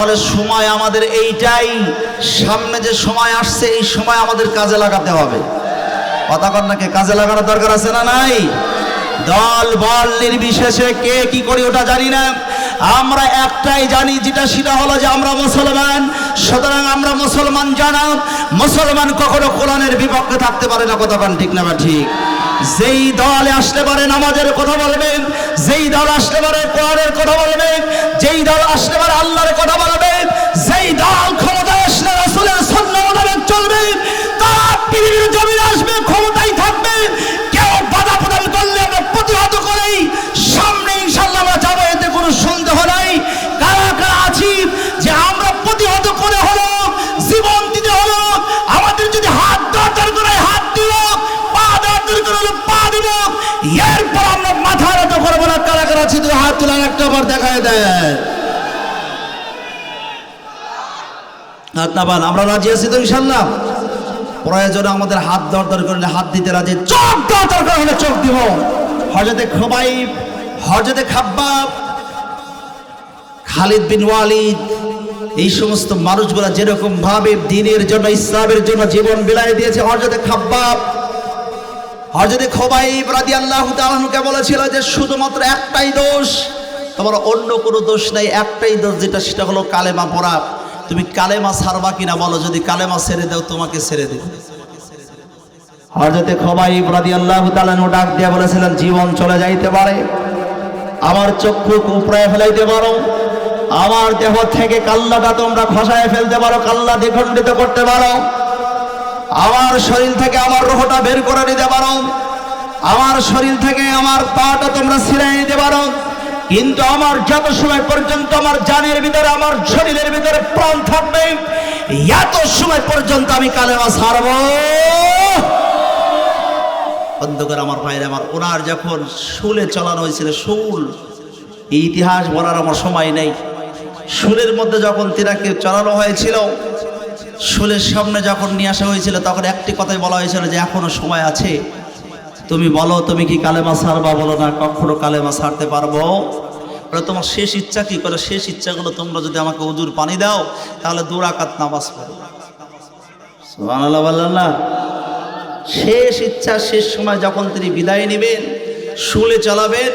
তাহলে সময় আমাদের এইটাই, সামনে যে সময় আসছে এই সময় আমাদের কাজে লাগাতে হবে। কথা কন্যাকে কাজে লাগানোর দরকার আছে না নাই? দল বল নির্বিশেষে কে কি করি ওটা জানি না, আমরা একটাই জানি, সেটা হলো যে আমরা মুসলমান। সুতরাং আমরা মুসলমান জানা, মুসলমান কখনো কোরআনের বিপক্ষে থাকতে পারে না। কথা বলেন ঠিক না বা ঠিক? যেই দলে আসতে পারে নামাজের কথা বলবেন, যেই দল আসতে পারে কোরআনের কথা বলবেন, যেই দল আসতে পারে আল্লাহর কথা বলবেন, যেই দল ক্ষমতায় আসলে রাসূলের সুন্নাহ মোতাবেক চলবে, তারা পৃথিবীর জমিনে আসবে, ক্ষমতায় থাকবে। কেউ বাধা প্রদান করলে আমরা প্রতিহত করেই সামনে ইনশাআল্লাহ আমরা যাবো, এতে কোনো সন্দেহ নাই। কারা কারা আছি যে আমরা প্রতিহত করে হলো, জীবন দিতে হলো, আমাদের যদি হাত দরকার করে হাত দিব, পা দরকার করে পা দিব, এরপর আমরা মাথা নত করবো না। কারা কারা আছি তুই হাত তুলে একটা বার দেখায় দেয় হাত নামান। আমরা রাজি আছি তো ইনশাআল্লাহ? প্রয়োজনে আমাদের হাত দরকার করলে হাত দিতে রাজি, চোখ দরকার হলে চোখ দিব। হযরতে খুবাইব, হযরতে খাব্বাব, খালিদ বিন ওয়ালিদ, এই সমস্ত মানুষগুলা যেরকম ভাবে দ্বীনের জন্য ইসলামের জন্য জীবন বিলায় দিয়েছে, হযরতে খাব্বাব, হযরতে খুবাইব রাদিয়াল্লাহু তাআলা আনহুকে বলেছিল যে শুধুমাত্র একটাই দোষ, তোমার অন্য কোনো দোষ নাই, একটাই দোষ, সেটা হলো কালেমা পড়া। তুমি কালেমা ছাড়বা কিনা বলো, যদি কালেমা ছেড়ে দাও তোমাকে ছেড়ে দেব। হযরতে খুবাইব রাদিয়াল্লাহু তাআলা আনহু ডাক দিয়ে বলেছিলেন, জীবন চলে যাইতে পারে, আমার চক্ষু উপড়ায় ফেলাইতে পারো, আমার দেহ থেকে কাল্লাটা তোমরা খসায় ফেলতে পারো, কাল্লা দ্বিখণ্ডিত করতে পারো, আমার শরীর থেকে আমার রূহটা বের করে নিতে পারো, আমার শরীর থেকে আমার পাটা তোমরা ছিঁড়ে নিতে পারো, কিন্তু আমার যত সময় পর্যন্ত আমার জানের ভিতরে, আমার শরীরের ভিতরে প্রাণ থাকবে, এত সময় পর্যন্ত আমি কালেমা ছাড়ব। অন্ধকার আমার ভাইরা আমার, ওনার যখন শুলে চালানো হয়েছিল, শুল, এই ইতিহাস বলার আমার সময় নেই, শুলের মধ্যে যখন তিনাকে চালানো হয়েছিল, শুলের সামনে যখন নিয়ে আসা হয়েছিল, তখন একটি কথাই বলা হয়েছিল যে এখনো সময় আছে, তুমি বলো তুমি কি কালেমা ছাড়বা? বলো না, কখনো কালেমা ছাড়তে পারবো? তোমার শেষ ইচ্ছা কি করে? শেষ ইচ্ছাগুলো তোমরা যদি আমাকে উজুর পানি দাও, তাহলে 2 রাকাত নামাজ পড়ো। সুবহানাল্লাহ বললেন না? শেষ ইচ্ছা, শেষ সময় যখন তিনি বিদায় নেবেন, শুলে চালাবেন,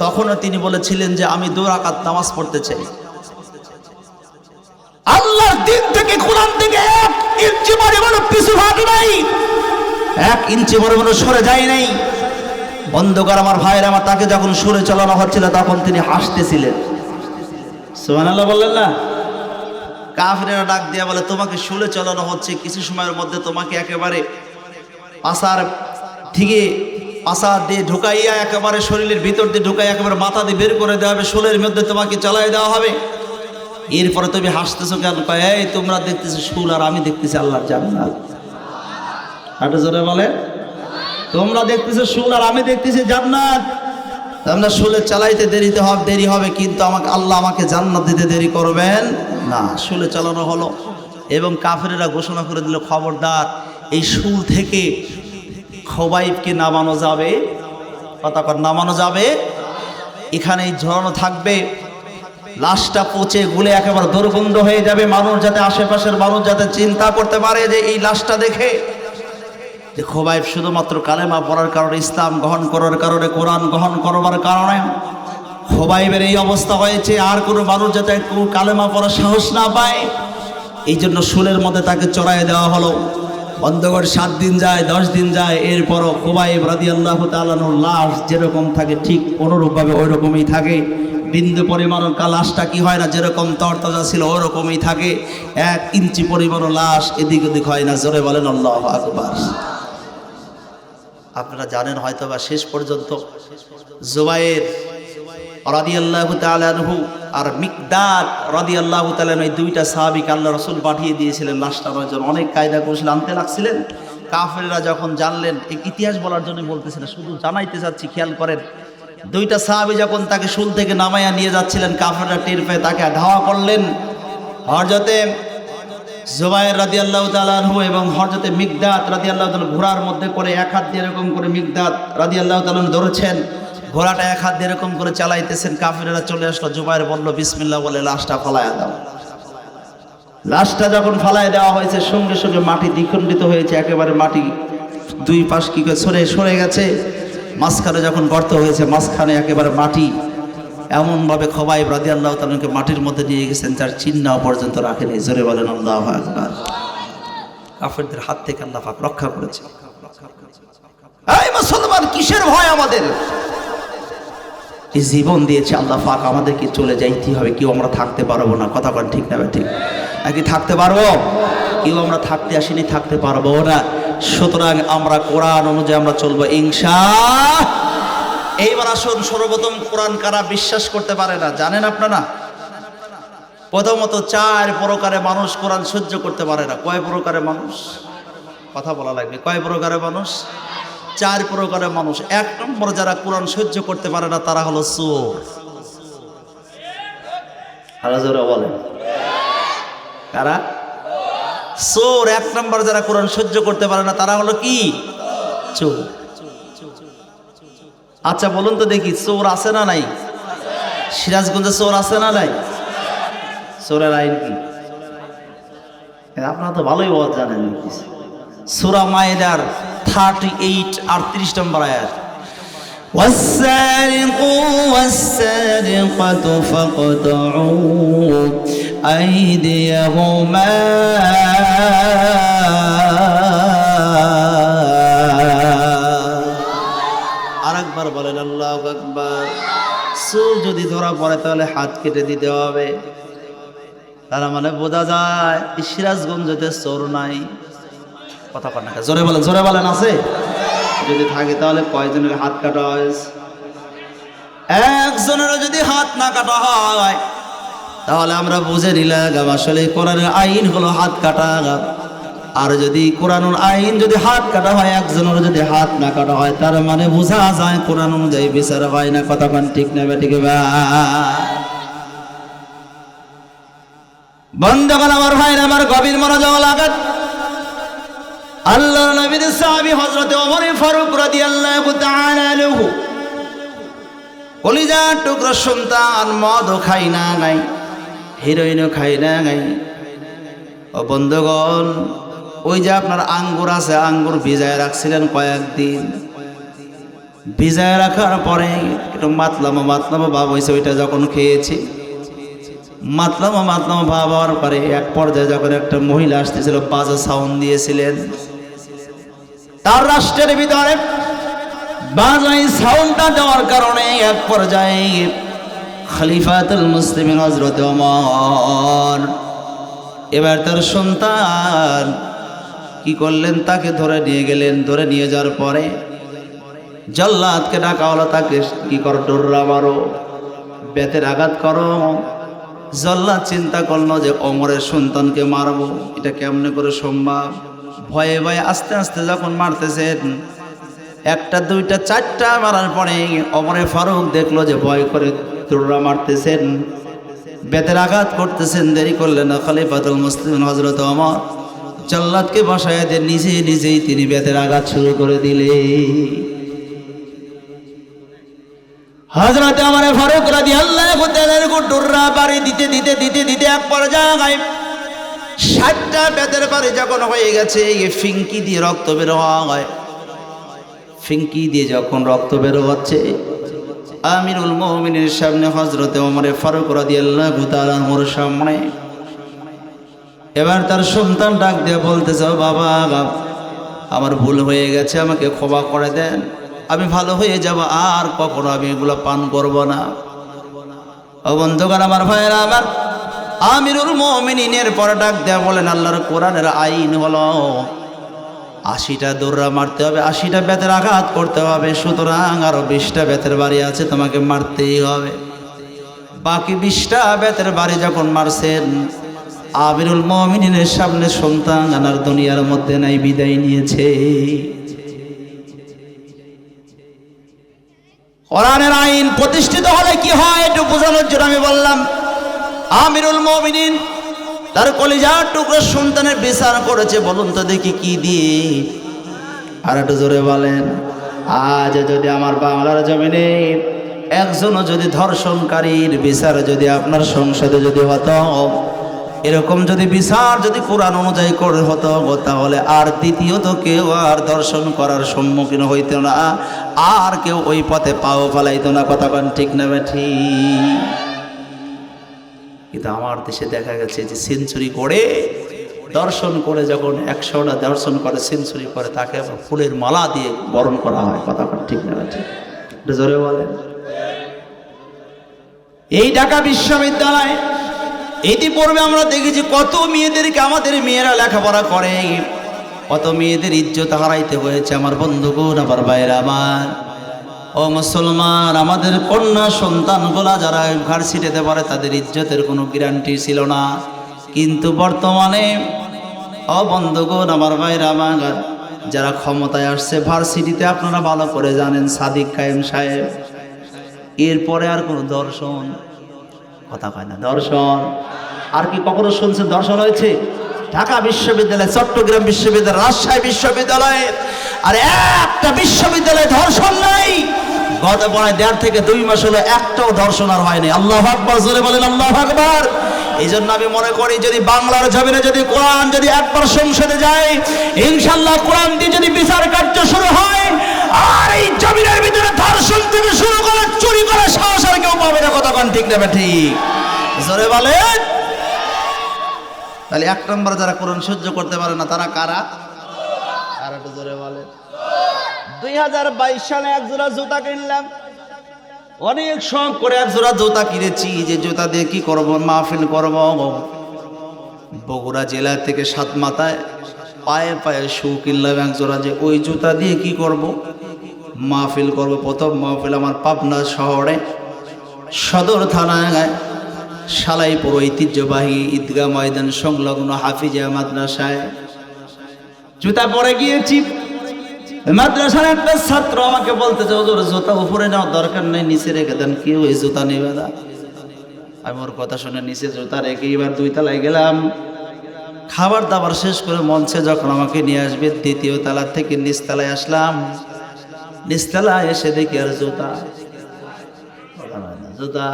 তখনও তিনি বলেছিলেন যে আমি 2 রাকাত নামাজ পড়তে চাই। আল্লাহর দিন থেকে, কোরআন থেকে 1 ইঞ্চি পরিমাণ পিছু হাঁটি নাই, 1 ইঞ্চি পরিমাণ সরে যায় নাই। অন্ধকার আমার ভাইয়ের আমার, তাকে যখন সরে চালানো হচ্ছিল তখন তিনি হাসতেছিলেন। সুবহানাল্লাহ বললেন না? কাফিরেরা ডাক দিয়া বলে, তোমাকে শুলে চালানো হচ্ছে, কিছু সময়ের মধ্যে তোমাকে একেবারে পাছার থেকে পাছা দিয়ে ঢুকাইয়া, একেবারে শরীরের ভিতর দিয়ে ঢুকাইয়া একেবারে মাথা দিয়ে বের করে দেওয়া হবে, শুলের মধ্যে তোমাকে চালাই দেওয়া হবে। এরপরে তুমি হাসতেছো কেন? কয়, এই তোমরা দেখতেছো শুল আর আমি দেখতেছি আল্লাহর জান্নাত। হাঁটু জোরে বলে, তোমরা দেখতেছো শুল আর আমি দেখতেছি জান্নাত। আমরা শুলে চালাইতে দেরি হবে, কিন্তু আল্লাহ আমাকে জান্নাত দিতে দেরি করবেন না। শুলে চালানো হলো এবং কাফেরেরা ঘোষণা করে দিল, খবরদার, এই শুল থেকে খুবাইবকে নামানো যাবে, কতক্ষণ নামানো যাবে, এখানেই ঝরানো থাকবে, লাশটা পচে গুলে একেবারে দুর্গন্ধ হয়ে যাবে, মানুষ যাতে, আশেপাশের মানুষ যাতে চিন্তা করতে পারে যে এই লাশটা দেখে যে খুবাইব শুধুমাত্র কালেমা পড়ার কারণে, ইসলাম গ্রহণ করার কারণে, কোরআন গ্রহণ করবার কারণে খুবাইবের এই অবস্থা হয়েছে, আর কোনো মানুষ যাতে কালেমা পড়ার সাহস না পায়, এই জন্য শুলের মধ্যে তাকে চড়াই দেওয়া হলো। অন্ধকার 7 দিন যায়, 10 দিন যায়, এরপরও খুবাইব রাদিয়াল্লাহু তাআলা আনহুর লাশ যেরকম থাকে ঠিক অনুরূপভাবে ওই রকমই থাকে। বিন্দু পরিমাণ লাশটা কি হয় না, যেরকম তরতাজা ছিল ওরকমই থাকে। 1 ইঞ্চি পরিমাণ লাশ এদিক ওদিক হয় না। জোরে বলেন আল্লাহু আকবার। আপনারা জানেন হয়তো বা, শেষ পর্যন্ত জুবায়ের রাদিয়াল্লাহু তাআলা আনহু আর মিকদাদ রাদিয়াল্লাহু তাআলা আনহু, এই 2টা সাহাবীকে আল্লাহ রাসূল পাঠিয়ে দিয়েছিলেন লাশ টানার জন্য। অনেক কায়দা কৌশল আনতে লাগছিলেন। কাফেররা যখন জানলেন, এই ইতিহাস বলার জন্য বলতেছে না, শুধু জানাইতে চাচ্ছি, খেয়াল করেন। 2টা সাহাবী যখন তাকে শুল থেকে নামাইয়া নিয়ে যাচ্ছিলেন, কাফেররা টের পেয়ে তাকে ধাওয়া করলেন। হযরতে জুবায়ের রাদিয়াল্লাহু তাআলা আনহু এবং হযরতে মিকদাদ রাদিয়াল্লাহু তাআলা ঘোড়ার মধ্যে করে 1 হাত দিয়ে এরকম করে মিকদাদ রাদিয়াল্লাহু তাআলা ধরেছেন, ঘোড়াটা 1 হাত দিয়ে এরকম করে চালাইতেছেন। কাফেররা চলে আসলো, জুবায়ের বলল বিসমিল্লাহ বলে লাশটা ফলায়া দাও। লাশটা যখন ফালায় দেওয়া হয়েছে সঙ্গে সঙ্গে মাটি দ্বিখণ্ডিত হয়েছে, একেবারে মাটি দুই পাশ কি করে সরে গেছে। মাঝখানে যখন গর্ত হয়েছে মাঝখানে একেবারে মাটি এমনভাবে খবাইব রাদিয়াল্লাহু তাআলাকে মাটির মধ্যে নিয়ে গেছেন যার চিহ্ন পর্যন্ত রাখেনি। জোরে বলেন আল্লাহু আকবার। কাফেরদের হাত থেকে আল্লাহ পাক রক্ষা করেছে। এই মুসলমান, কিসের ভয় আমাদের? এই জীবন দিয়েছে আল্লাহ পাক, আমাদেরকে চলে যাইতে হবে, কেউ আমরা থাকতে পারবো না। কথা বলেন ঠিক না ঠিক? নাকি থাকতে পারবো? কেউ আমরা থাকতে আসিনি, থাকতে পারবো না। সুতরাং আমরা কোরআন অনুযায়ী আমরা চলবো ইনশাআল্লাহ। এইবার আসুন, সর্বপ্রথম কোরআন কারা বিশ্বাস করতে পারে না জানেন আপনারা? প্রথমত 4 প্রকারের মানুষ কোরআন সহ্য করতে পারে না। কয় প্রকারের মানুষ? কথা বলা লাগবে। কয় প্রকারের মানুষ? 4 প্রকারের মানুষ। 1 নম্বর, যারা কোরআন সহ্য করতে পারে না তারা হলো চোর। আরো জোরে বলেন, কারা? চোর। 1 নম্বর যারা কোরআন সহ্য করতে পারে না তারা হলো কি? চোর। আচ্ছা বলুন তো দেখি, চোর আছে না নাই? সিরাজগঞ্জে চোর আছে না নাই? চোরের আইন কি? আপনারা তো ভালোই ওয়াজ জানেন। সূরা মায়েদার 38 আর 30 নম্বর আয়াত, والسارق والسارقة فاقطعوا أيديهما আরেকবার বলেন আল্লাহু আকবার। চোর যদি ধরা পড়ে তাহলে হাত কেটে দিতে হবে। তারা মানে বোঝা যায় সিরাজগঞ্জে চোর নাই। কথা বলেন না, জোরে বলেন, জোরে বলেন। আছে? যদি থাকে তাহলে কয়জনের হাত কাটা হয়েছে? একজনেরও যদি হাত না কাটা হয় তাহলে আমরা বুঝে নিলাম আসলে কোরআনের আইন হলো হাত কাটা। আর যদি কোরআনের আইন যদি হাত কাটা হয়, একজনেরও যদি হাত না কাটা হয়, তার মানে বোঝা যায় কোরআন অনুযায়ী বিচার হয় না। কথা বলেন ঠিক না ঠিক? বন্ধুগণ আমার ভাইরা আমার, গভীর মনোযোগ লাগান। আল্লাহর নবীর সাহাবী হযরত ওমর ফারুক রাদিয়াল্লাহু তাআলা আনহু, কলিজার টুকরা সন্তান, মদও খাই না নাই, হিরোইনও খাই না নাই। ও বন্ধুগণ, ওই যে আপনার আঙ্গুর আছে, আঙ্গুর ভিজায় রাখছিলেন কয়েকদিন। ভিজায় রাখার পরে একটু মাতলামো ভাব হয়েছে। ওইটা যখন খেয়েছি, মাতলামো ভাব হওয়ার পরে এক পর্যায়ে যখন একটা মহিলা আসতেছিল, বাজে সাউন্ড দিয়েছিলেন। তার রাষ্ট্রের ভিতরে বাজাই সাউন্ডটা দেওয়ার কারণে এক পর্যায়ে খলিফাতুল মুসলিমিন হযরত ওমর এবার তার সন্তান কি করলেন, তাকে ধরে নিয়ে গেলেন। ধরে নিয়ে যাওয়ার পরে জল্লাদকে ডাকা হলো, তাকে কি করো, ডোররা মারো, বেতের আঘাত করো। জল্লাদ চিন্তা করলো যে ওমরের সন্তানকে মারবো, এটা কেমনে করে সম্ভব। ভয়ে ভয়ে আস্তে আস্তে যখন মারতেছেন, 1টা 2টা 4টা মারার পরে ওমরে ফারুক দেখলো যে ভয় করে ডোররা মারতেছেন, বেতের আঘাত করতেছেন। দেরি করলেন না খলিফাতুল মুসলিমিন হযরত ওমর জল্লাদকে বসায় দিয়ে নিজেই তিনি বেতের আঘাত শুরু করে দিলেন। হযরত ওমর ফারুক রাদিয়াল্লাহু তাআলা ডোররা বাড়ি দিতে এক পর্যায়ে 60টা বেতের বাড়ি যখন হয়ে গেছে, ফিঙ্কি দিয়ে রক্ত বের হয়। ফিঙ্কি দিয়ে যখন রক্ত বের হচ্ছে, আমিরুল মুমিনের সামনে হযরত ওমর ফারুক রাদিয়াল্লাহু তাআলা ওর সামনে এবার তার সন্তান ডাক দিয়ে বলতেছে, বাবা আমার ভুল হয়ে গেছে, আমাকে ক্ষমা করে দেন, আমি ভালো হয়ে যাব, আর কখনো আমি এগুলো পান করব না। ও বন্ধুগণ আমার ভাইয়েরা আমার, আমিরুল মুমিনিনের পরে ডাক দেয়া বলেন, আল্লাহর কোরআনের আইন হলো 80টা দৌড়া মারতে হবে, 80টা বেতের আঘাত করতে হবে। সুতরাং আরো 20টা বেতের বাড়ি আছে, তোমাকে মারতেই হবে। বাকি 20টা বেতের বাড়ি যখন মারছেন, আমিরুল মুমিনিনের সামনে সন্তান আর দুনিয়ার মধ্যে নাই, বিদায় নিয়েছে। কোরআনের আইন প্রতিষ্ঠিত হলে কি হয় একটু বোঝানোর জন্য আমি বললাম, আমিরুল মুমিনিন তার কলিজার টুকরো সন্তানের বিচার করেছে। বলুন তো দেখি কি দিয়ে? আর একটু জোরে বলেন। আজ যদি আমার বাংলার জমিনে একজনও যদি ধর্ষণকারীর বিচার যদি আপনার সংসদে যদি হতো, এরকম যদি বিচার যদি কোরআন অনুযায়ী করে হতো তাহলে আর দ্বিতীয়ত কেউ আর দর্শন করার সম্মুখীন হইত না, আর কেউ ওই পথে পাও ফেলাইতো না। কথা কোন ঠিক না ঠিক? কিন্তু আমার দেশে দেখা গেছে যে সেঞ্চুরি করে দর্শন করে, যখন 100টা দর্শন করে সেঞ্চুরি করে, তাকে আবার ফুলের মালা দিয়ে বরণ করা হয়। কথা কোন ঠিক না ঠিক? জোরে বলেন। এই ঢাকা বিশ্ববিদ্যালয় ইতিপূর্বে আমরা দেখেছি কত মেয়েদেরকে, আমাদের মেয়েরা লেখাপড়া করে, কত মেয়েদের ইজ্জত হারাইতে হয়েছে। আমার বন্ধুগণ, আমার ভাইরা আমার, ও মুসলমান, আমাদের কন্যা সন্তানগুলা যারা ভার্সিটিতে পড়ে তাদের ইজ্জতের কোনো গ্যারান্টি ছিল না। কিন্তু বর্তমানে ও বন্ধুগণ, আমার ভাইরা আমার, যারা ক্ষমতায় আসছে ভার্সিটিতে, আপনারা ভালো করে জানেন সাদিক কায়েম সাহেব, এরপরে আর কোনো দর্শন, কথা কয় না, দর্শন আর কি কখনো শুনছেন দর্শন হয়েছে? ঢাকা বিশ্ববিদ্যালয়, চট্টগ্রাম বিশ্ববিদ্যালয়, রাজশাহী বিশ্ববিদ্যালয়, আর একটা বিশ্ববিদ্যালয়ে ধর্ষণ নাই। গত প্রায় 1.5 থেকে 2 মাস হলো একটাও ধর্ষণ আর হয়নি। আল্লাহু আকবার, জোরে বলেন আল্লাহু আকবার। এই জন্য আমি মনে করি যদি বাংলার জমিনে যদি কোরআন যদি একবার সংসদে যায়, ইনশাআল্লাহ কোরআন দিয়ে যদি বিচার কার্য শুরু হয়, আর এই জমিনের ভিতরে ধর্ষণ থেকে শুরু করে চুরি করে সাহস আর কেউ পাবে না। কথা কোন ঠিক না ঠিক? জোরে বলেন। তাহলে 1 নম্বর যারা কোরআন সহ্য করতে পারে না তারা কারা? আর একটু জোরে বলেন। 2022 সালে এক জোড়া জুতা কিনলাম, অনেক শখ করে এক জোড়া জুতা কিনেছি, যে জুতা দিয়ে কি করব, মাহফিল করব। বগুড়া জেলা থেকে 7 মাথায় পায়ে পায়ে শু কিনলাম এক জোড়া, যে ওই জুতা দিয়ে কি করব, মাহফিল করব। প্রথম মাহফিল আমার পাবনা শহরে সদর থানায় সালাইপুর ঐতিহ্যবাহী ঈদগাহ ময়দান সংলগ্ন হাফিজিয়া মাদ্রাসায় জুতা পরে গিয়েছি। মাদ্রাসার একটা ছাত্র আমাকে বলতেছে, হুজুর জুতা উপরে নেওয়ার দরকার নেই, নিচে রেখে দেন, কেউ এই জুতা নেবে না। আমি ওর কথা শুনে নিচে জুতা রেখে এবার 2 তলায় গেলাম। খাবার দাবার শেষ করে মঞ্চে যখন আমাকে নিয়ে আসবে, 2য় তলা থেকে নিচতলায় আসলাম। নিচতলায় এসে দেখি আর জুতা, জুতা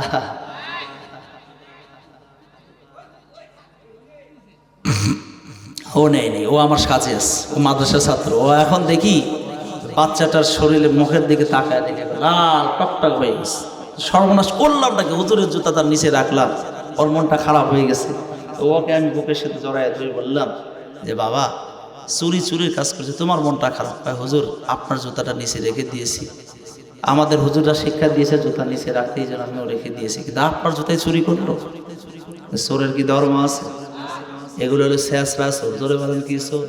ও নেই, ও আমার কাছে আছে, ও মাদ্রাসার ছাত্র। ও এখন দেখি বাচ্চাটার শরীরে মুখের দিকে তাকায়, দেখে লাল টকটক হয়ে গেছে। সর্বনাশ করলামটাকে, হুজুরের জুতা তার নিচে রাখলাম, ওর মনটা খারাপ হয়ে গেছে। তো ওকে আমি বুকের সাথে জড়াই ধরে বললাম যে বাবা, চুরির কাজ করছে, তোমার মনটা খারাপ। হুজুর আপনার জুতাটা নিচে রেখে দিয়েছি, আমাদের হুজুররা শিক্ষা দিয়েছে জুতা নিচে রাখতে, এই জন্য আমিও রেখে দিয়েছি। কিন্তু আপনার জুতায় চুরি করলো, চোরের কি ধর্ম আছে? এগুলো হলো শেষরা চোর। জোরে বলেন কি চোর?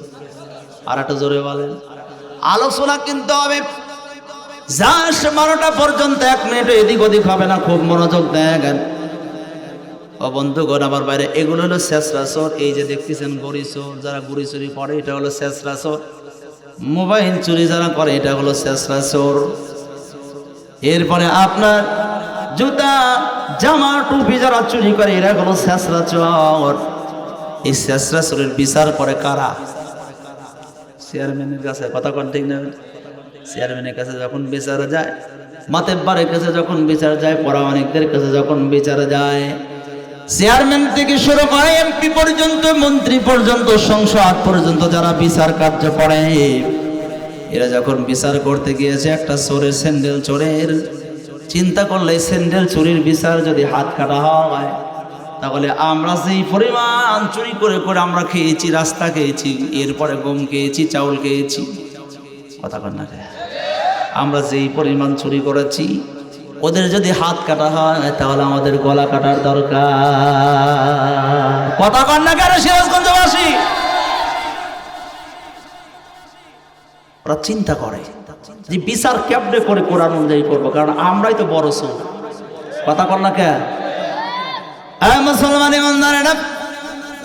আর একটা জোরে বলেন। আলোচনা কিনতে হবে, জাস্ট 12টা পর্যন্ত 1 মিনিট এদিক ওদিক হবে না, খুব মনোযোগ দেন। ও বন্ধুগণ, আমার বাইরে এগুলো হলো শেষরা চোর। এই যে দেখতেছেন গড়ি চোর, যারা গুড়ি চুরি করে এটা হলো শেষরা চোর। মোবাইল চুরি যারা করে এটা হলো শেষরা চোর। এরপরে আপনার জুতা, জামা, টুপি যারা চুরি করে এরা হলো শেষরা চোর। এই শেষরা চোরের বিচার করে কারা? চেয়ারম্যানের কাছে। কথা কোন ঠিক না? চেয়ারম্যানের কাছে যখন বিচার যায়, মাতেব্বারের কাছে যখন বিচার যায়, পরামানিকদের কাছে যখন বিচার যায়, চেয়ারম্যান থেকে শুরু করে এমপি পর্যন্ত, মন্ত্রী পর্যন্ত, সংসদ পর্যন্ত যারা বিচার কার্য করে, এরা যখন বিচার করতে গিয়েছে একটা চোরের স্যান্ডেল চোরের, চিন্তা করলে স্যান্ডেল চুরির বিচার যদি হাত কাটা হয়, তাহলে আমরা যেই পরিমাণ চুরি করে করে আমরা খেয়েছি, রাস্তা খেয়েছি, এরপরে গম খেয়েছি, চাউল খেয়েছি, কথা কন না, আমরা যেই পরিমাণ চুরি করেছি, ওদের যদি হাত কাটা হয় তাহলে আমাদের গলা কাটার দরকার। কথা কন না কেন সিরাজগঞ্জবাসী? ওরা চিন্তা করে যে বিচার কেমনে করে কোরআন অনুযায়ী করবো, কারণ আমরাই তো বড় চোর। কথা কন না কেন? মুসলমান ইমানদারেরা,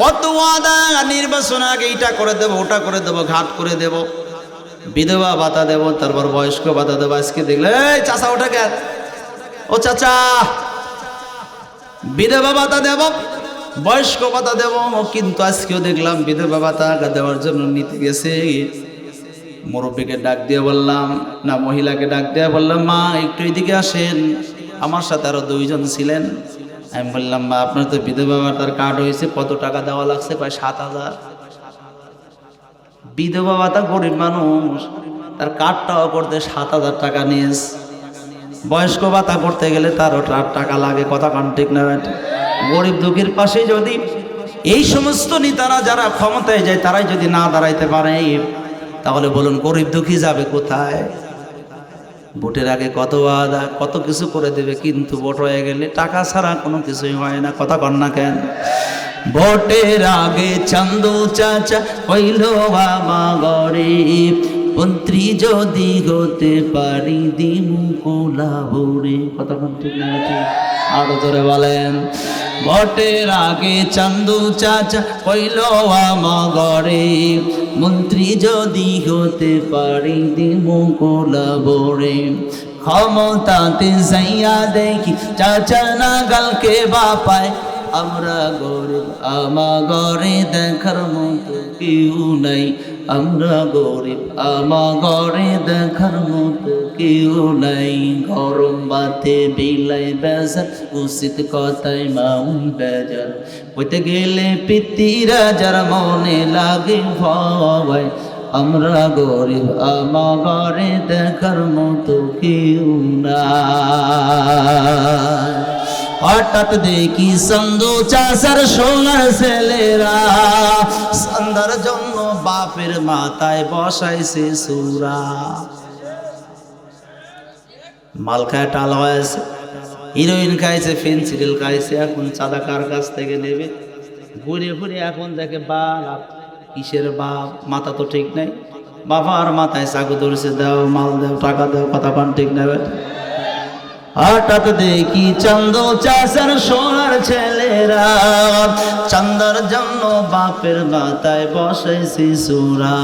কত ওয়াদা, নির্বাচন আগে এটা করে দেবো, ওটা করে দেবো, ঘাট করে দেব, বিধবা ভাতা দেব, তারপর বয়স্ক ভাতা দেবো। আজকে দেখলে এই চাচা ওটা কেন, ও চাচা বিধবা ভাতা দেব, বয়স্ক ভাতা দেব, কিন্তু আজকেও দেখলাম বিধবা ভাতা দেওয়ার জন্য নিতে গেছে, মুরব্বীকে ডাক দিয়ে বললাম না, মহিলাকে ডাক দিয়ে বললাম, মা একটু এদিকে আসেন, আমার সাথে আরো 2 জন ছিলেন, আমি বললাম মা আপনার তো বিধবা ভাতার কার্ড হয়েছে, কত টাকা দেওয়া লাগছে? প্রায় 7,000। বিধবা ভাতা গরিব মানুষ, তার কার্ডটাও করতে 7,000 টাকা নিয়েছে। বয়স্ক ভাতা করতে গেলে তারও টাকা লাগে, কথা কান ঠিক না? গরিব দুঃখীর পাশে যদি এই সমস্ত নেতারা যারা ক্ষমতায় যায় তারাই যদি না দাঁড়াইতে পারে, তাহলে বলুন গরিব দুঃখী যাবে কোথায়? ভোটের আগে কত ওয়াদা, কত কিছু করে দেবে, কিন্তু ভোট হয়ে গেলে টাকা ছাড়া কোনো কিছুই হয় না, কথা কন না কেন? ভোটের আগে চান্দু চাচা হইল আমা গরিব, মন্ত্রী যদি হতে পারি দিমু কোলাবরে, কথা কন ঠিক না? আরো জোরে বলেন। ভোটের আগে চান্দু চাচা হইল আমা গরিব, মন্ত্রী যদি হতে পারি দিমু কোলাবরে। ক্ষমতাতে যাইয়া দেখি চাচা নাগালকে বাপায়, আমরা গরিব আমা গরে দেখার মতো কেউ নাই, আমরা গরিব আমা গরে দেখার মতো কেউ নাই। গরম বাতে বিলাই বেজার, উচিত কথায় মাউই বেজার, হইতে গেলে পিতিরা যার মনে লাগে ভয়, আমরা গরিব আমা গরে দেখার মতো কেউ নাই। হঠাৎ দেখি সন্দু চাষার সোনার ছেলেরা, সন্ধ্যার জন্য বাপের মাথায় বসাইছে সুরা। মাল খায় টাল হয়েছে, হিরোইন খাইছে, ফেন্সিডিল খাইছে, এখন চাঁদা কার কাছ থেকে নেবে? ঘুরে ঘুরে এখন দেখে বাপ, কিসের বাপ? মাথা তো ঠিক নাই, বাবার মাথায় চাকু ধরেছে, দাও মাল দাও টাকা দাও, কথা পান ঠিক নেবে। হঠাৎ দেখি চান্দু চাষার সোনার ছেলেরা, চান্দার জন্য বাপের মাথায় বসাইছি সুরা।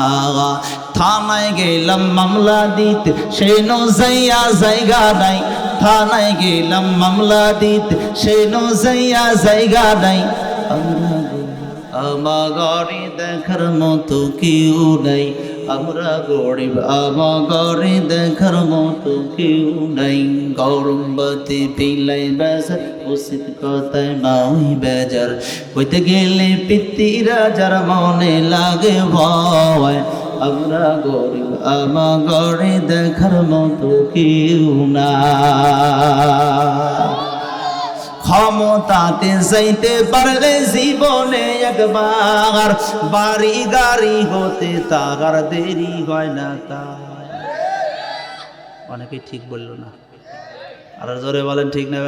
থানায় গেলাম মামলা দিতে, সেই নো যাইয়া জায়গা নাই, থানায় গেলাম মামলা দিতে, সেই নো যাইয়া জায়গা নাই। আমা গরি দেখার মতো কেউ নাই, আমরা গরিব আমা গরি দেখার মতো কেউ নাই। গরম বাতি পিলাই বেজার, উচিত কথায় মাউই বেজার, হইতে গেলে পিতিরা যার মনে লাগে ভয়, আমরা গরিব আমা গরি দেখার মতো কেউ না। ক্ষমতাতে যাইতে পারলে জীবনে একবার, বাড়ি গাড়ি হতে তার দেরি হয় না তার। অনেকে ঠিক বললো না, আর জোরে বলেন ঠিক না?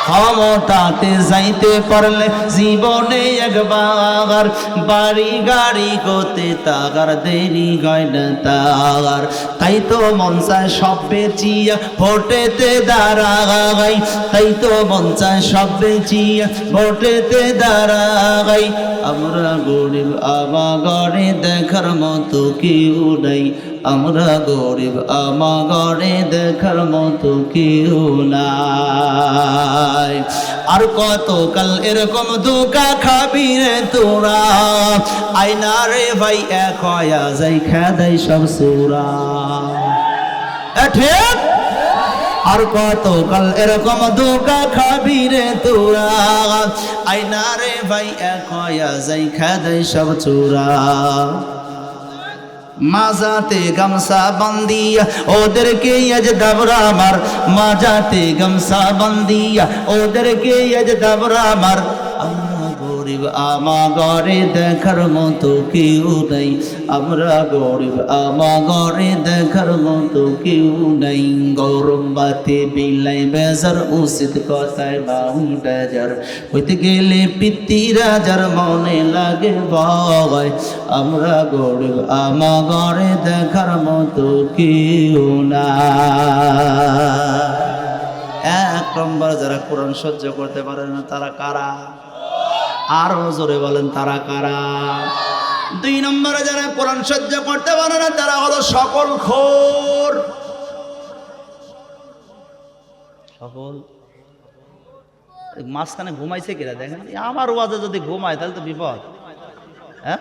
ক্ষমতাতে যাইতে পারলে জীবনে একবার, বাড়ি গাড়ি হতে তার দেরি হয় না তার। তাই তো মন চায় সব বেচিয়া ভোটেতে দাঁড়াই, তাই তো মন চায় সব বেচিয়া ভোটেতে দাঁড়াই। আমরা গরিব আমা গরে দেখার মতো কেউ নাই, আমরা গরিব আমা গরে দেখার মতো কেউ নাই। আর কতকাল এরকম ধোঁকা খাবি রে তোরা, আয়না রে ভাই এক হয়া যাই খেদাই সব সুরা। ঠিক? আর কতকাল এরকম ধোঁকা খাবি রে তোরা, আয়না রে ভাই এক হয়া যাই খেদাই সব চোরা। মাজাতে গামছা বান্দিয়া ওদেরকে আজ দাবরা মার, মাজাতে গামছা বান্দিয়া ওদেরকে আজ দাবরা মার। আমরা গরিব আমা গরে দেখার মতো কেউ নাই, আমরা গরিব আমা গরে দেখার মতো কেউ নাই। গরম বাতে বিলাই বেজার, উচিত কথায় মাউই বেজার, হইতে গেলে পিতিরা যার মনে লাগে ভয়, আমরা গরিব আমা গরে দেখার মতো কেউ না। এক নম্বর যারা কোরআন সহ্য করতে পারে না তারা কারা? আরো জোরে বলেন তারা কারা? দুই নম্বরে যারা কোরআন সহ্য করতে পারে না তারা হলো সকল খোর। সকল মাঝখানে ঘুমাইছে কিনা দেখেন, আমার ওয়াজে যদি ঘুমায় তাহলে তো বিপদ। হ্যাঁ,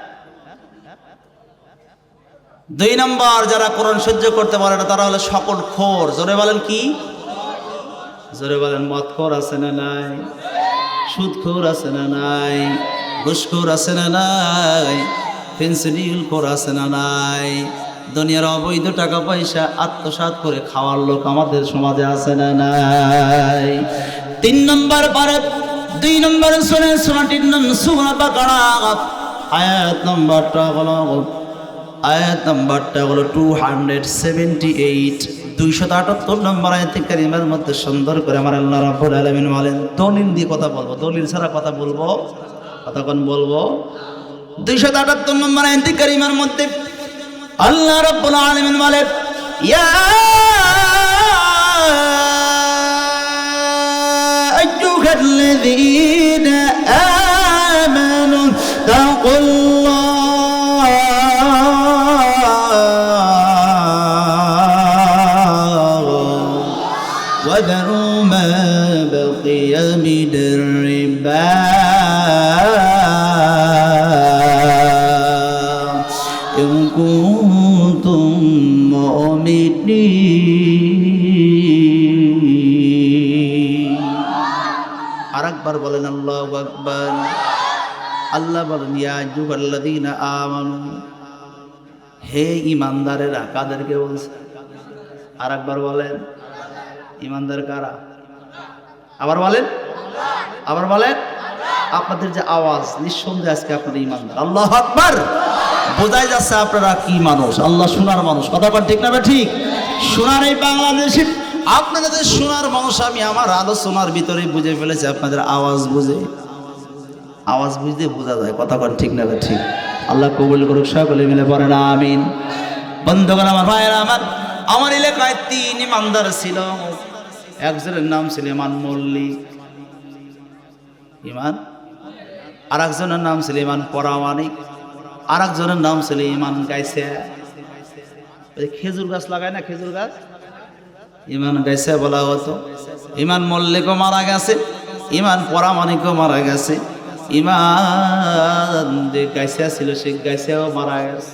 দুই নম্বর যারা কোরআন সহ্য করতে পারে না তারা হলো সকল খোর। জোরে বলেন কি? জোরে বলেন, মদখোর আছে না নাই? সুদখোর আছে না নাই? ঘুষখোর আছে না নাই? ফেন্সিডিল খোর আছে না নাই? দুনিয়ার অবৈধ টাকা পয়সা আত্মসাৎ করে খাওয়ার লোক আমাদের সমাজে আছে না নাই? 3 নম্বর পারে 2 নম্বর সূরাটির নাম সূরা বাকারা। আয়াত নাম্বারটা হলো 278, 278 নম্বর আয়াতে কারিমার মধ্যে সুন্দর করে আমার আল্লাহ রাব্বুল আলামিন বলেন, দলিল দিয়ে কথা বলবো, দলিল ছাড়া কথা বলবো, কতক্ষণ বলবো? 278 নম্বর আয়াতে কারিমার মধ্যে আল্লাহ রাব্বুল আলামিন বলেন, ইয়া আইয়ুহাল্লাযীনা আমানু তাকুল্লাহ ওয়া যারু মা বাকিয়া মিনার রিবা ইন কুনতুম মুমিনিন। আরেকবার বলেন আল্লাহু আকবার। আল্লাহ বলেন, ইয়া আইয়ুহাল্লাযীনা আমানু, হে ঈমানদারেরা। কাদেরকে বলছে? আরেকবার বলেন, ঈমানদার কারা? আবার বলেন, আবার বলেন। আপনাদের যে আওয়াজ, নিঃসন্দেহে আজকে আপনারা ঈমানদার। আল্লাহু আকবার। বোঝাই যাচ্ছে আপনারা কি মানুষ, আল্লাহ শোনার মানুষ। কথা বলেন ঠিক না? ঠিক। শোনার এই বাংলাদেশে আপনাদের শোনার মানুষ। আমি আমার আলোচনার ভিতরে বুঝে ফেলেছি, আপনাদের আওয়াজ বুঝে, আওয়াজ বুঝতে বোঝা যায়। কথা বলেন ঠিক না? ঠিক। আল্লাহ কবুল করুক, সকলে মিলে পড়েন আমিন। বন্ধুগণ আমার, ভাইয়েরা আমার এলাকায় 3 ঈমানদার ছিল। একজনের নাম ছিল ইমান মল্লিক, ইমান। আর একজনের নাম ছিল ইমান পরামানিক, আর একজনের নাম ছিল ইমান গাইছে। খেজুর গাছ লাগায় না, খেজুর গাছ, ইমান গাইছে বলা হতো। ইমান মল্লিকও মারা গেছে, ইমান পরামানিকও মারা গেছে, ইমান যে গাইসা ছিল সে গাইসাও মারা গেছে।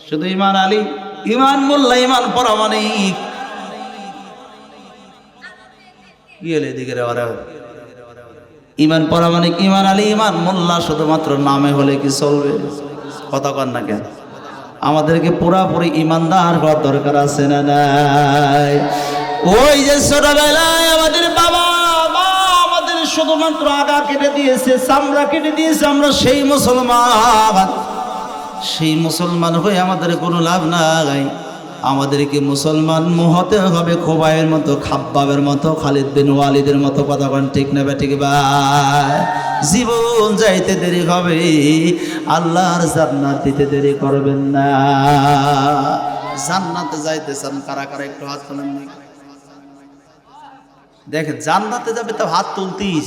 শুধু ইমান আলী, ইমান মোল্লা, ইমান পরামানিক কি হলে এদিকে ইমান পরামানিক, ইমান আলী, ইমান মোল্লা শুধুমাত্র নামে হলে কি চলবে? কথা কন না কেন? আমাদেরকে পুরাপুরি ইমানদার হওয়ার দরকার আছে না নাই? ওই যে ছোটবেলায় আমাদের বাবা মা আমাদের শুধুমাত্র আগা কেটে দিয়েছে, চামড়া কেটে দিয়েছে, আমরা সেই মুসলমান। সেই মুসলমান হয়ে আমাদের কোনো লাভ নাই। আমাদেরকে মুসলমান হতে হবে খোবাইয়ের মতো, খাব্বাবের মতো, খালিদ বিন ওয়ালিদের মতো। কথা বলেন ঠিক না? ঠিক ভাই। জীবন যাইতে দেরি হবে, আল্লাহর জান্নাত দিতে দেরি করবেন না। জান্নাতে যাইতে চান কারা কারা? একটু হাত তোলেন। দেখেন, জান্নাতে যাবে তো হাত তুলতেই,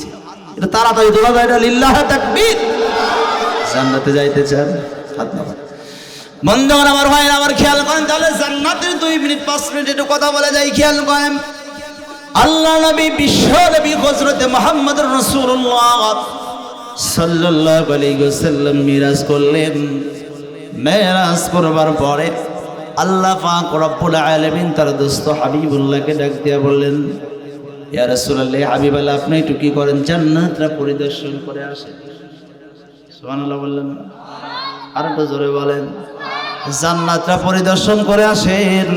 এটা তাড়াতাড়ি তোলা যায় না। লিল্লাহ তাকবীর। জান্নাতে যাইতে চান, হাত নামান। বন্ধুগণ আমার, ভাইরা আমার, খেয়াল করেন তাহলে জান্নাতের 2 মিনিট 5 মিনিট একটু কথা বলে যাই। খেয়াল করেন, আল্লাহ নবী, বিশ্ব নবী হযরতে মুহাম্মদ রাসূলুল্লাহ সাল্লাল্লাহু আলাইহি ওয়াসাল্লাম মিরাজ করলেন। মিরাজ করবার পরে আল্লাহ পাক রব্বুল আলামিন তার দোস্ত হাবিবুল্লাহকে ডাক দিয়ে বললেন, ইয়া রাসূলুল্লাহ, হাবিবাল্লাহ, আপনি একটু কি করেন? জান্নাতটা পরিদর্শন করে আসেন। সুবহানাল্লাহ বললেন। আর একটু জোরে বলেন, জান্নাতটা পরিদর্শন করে আসেন।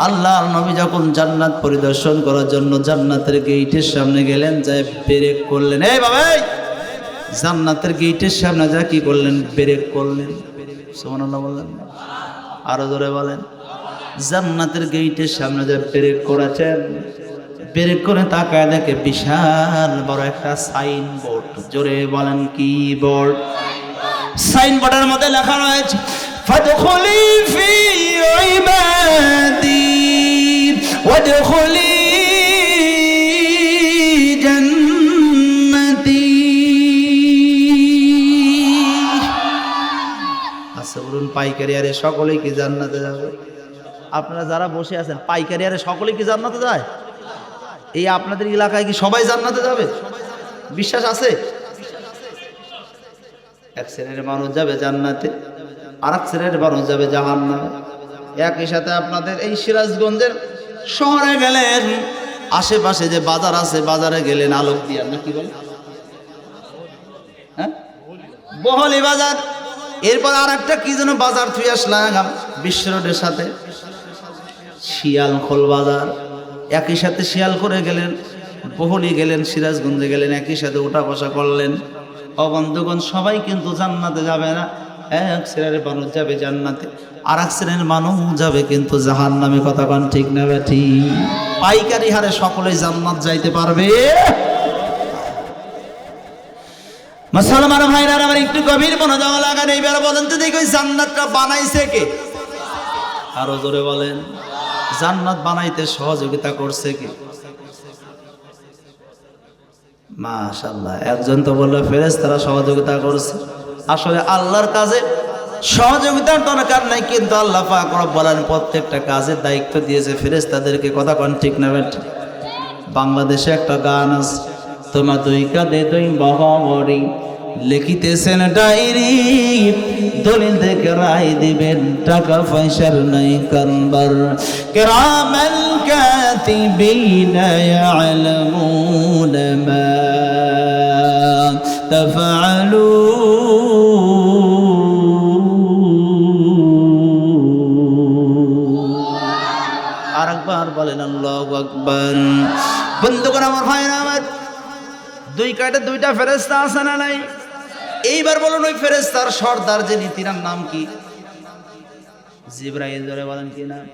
আল্লাহর নবী যখন জান্নাত পরিদর্শন করার জন্য জান্নাতের গেটের সামনে গেলেন, যায় ব্রেক করলেন। এই বাবা, জান্নাতের গেটের সামনে যা কি করলেন? ব্রেক করলেন। সুবহানাল্লাহ বললেন। আরো জোরে বলেন। জান্নাতের গেটের সামনে যা ব্রেক করেছেন, ব্রেক করে তাকায় দেখে বিশাল বড় একটা সাইনবোর্ড। জোরে বলেন, কি বোর্ড? সাইনবোর্ডের মধ্যে লেখা রয়েছে, ফাদখুলি ফি ইবাদি ওয়াদখুলি জান্নাতি। আচ্ছা বলুন, পাইকারি আরে সকলেই কি জান্নাতে যাবে? আপনারা যারা বসে আছেন, পাইকারি আরে সকলেই কি জান্নাতে যায়? এই আপনাদের এলাকায় কি সবাই জান্নাতে যাবে? বিশ্বাস আছে? এক শ্রেণীর মানুষ যাবে জান্নাতে, আর এক শ্রেণীর মানুষ যাবে জাহান্নামে। একই সাথে আপনাদের এই সিরাজগঞ্জের শহরে গেলেন, আশেপাশে যে বাজার আছে বাজারে গেলেন আলোক দিয়া, না কি বলে, হ্যাঁ বহলি বাজার। এরপর আর একটা কি যেন বাজার থুই আসলাম বিশ্ব রোডের সাথে, শিয়ালখোল বাজার। একই সাথে শিয়াল করে গেলেন, বহলি গেলেন, সিরাজগঞ্জে গেলেন, একই সাথে ওঠা বসা করলেন। ও বন্ধুগণ, সবাই কিন্তু জান্নাতে যাবে না। এক শ্রেণীর মানুষ যাবে জান্নাতে, আর এক শ্রেণীর মানুষ যাবে কিন্তু জাহান্নামে। কথা কন ঠিক না বেঠি? পাইকারি হারে সকলেই জান্নাত যাইতে পারবে। মুসলমান ভাইরা আমার একটু গভীর মনোযোগ লাগান। এইবার বলেন তো দেখি, ওই জান্নাতটা বানাইছে কে? আরো জোরে বলেন। জান্নাত বানাইতে সহযোগিতা করছে কে? মাশাআল্লাহ। একজন তো বললো ফেরেশতারা সহযোগিতা করছে। আসলে আল্লাহর কাজে সহযোগিতার দরকার নাই, কিন্তু আল্লাহ পাক রব্বুল আলামিন প্রত্যেকটা কাজের দায়িত্ব দিয়েছে ফেরেশতাদেরকে। কথা কন ঠিক না বেঠি? বাংলাদেশে একটা গান আছে, তোমার দুই কাঁধে দুই বহরি, লিখিতেছেন ডায়েরি, দলিল থেকে রায় দিবেন, টাকা পয়সার নাই কারবার। কিরামান কাতিবিনা ইয়ালামুনা মা তাফআলুন। আরেকবার বলেন আল্লাহু আকবার। বন্ধুগণ আমার, ভাইরা আমার, দুই কাঁধে দুইটা ফেরেশতা আছে না নাই? এইবার বলুন, ওই ফেরেশতার সর্দার যিনি, তিনার নাম কি? জিবরাইল। ধরে বলেন কি নাম?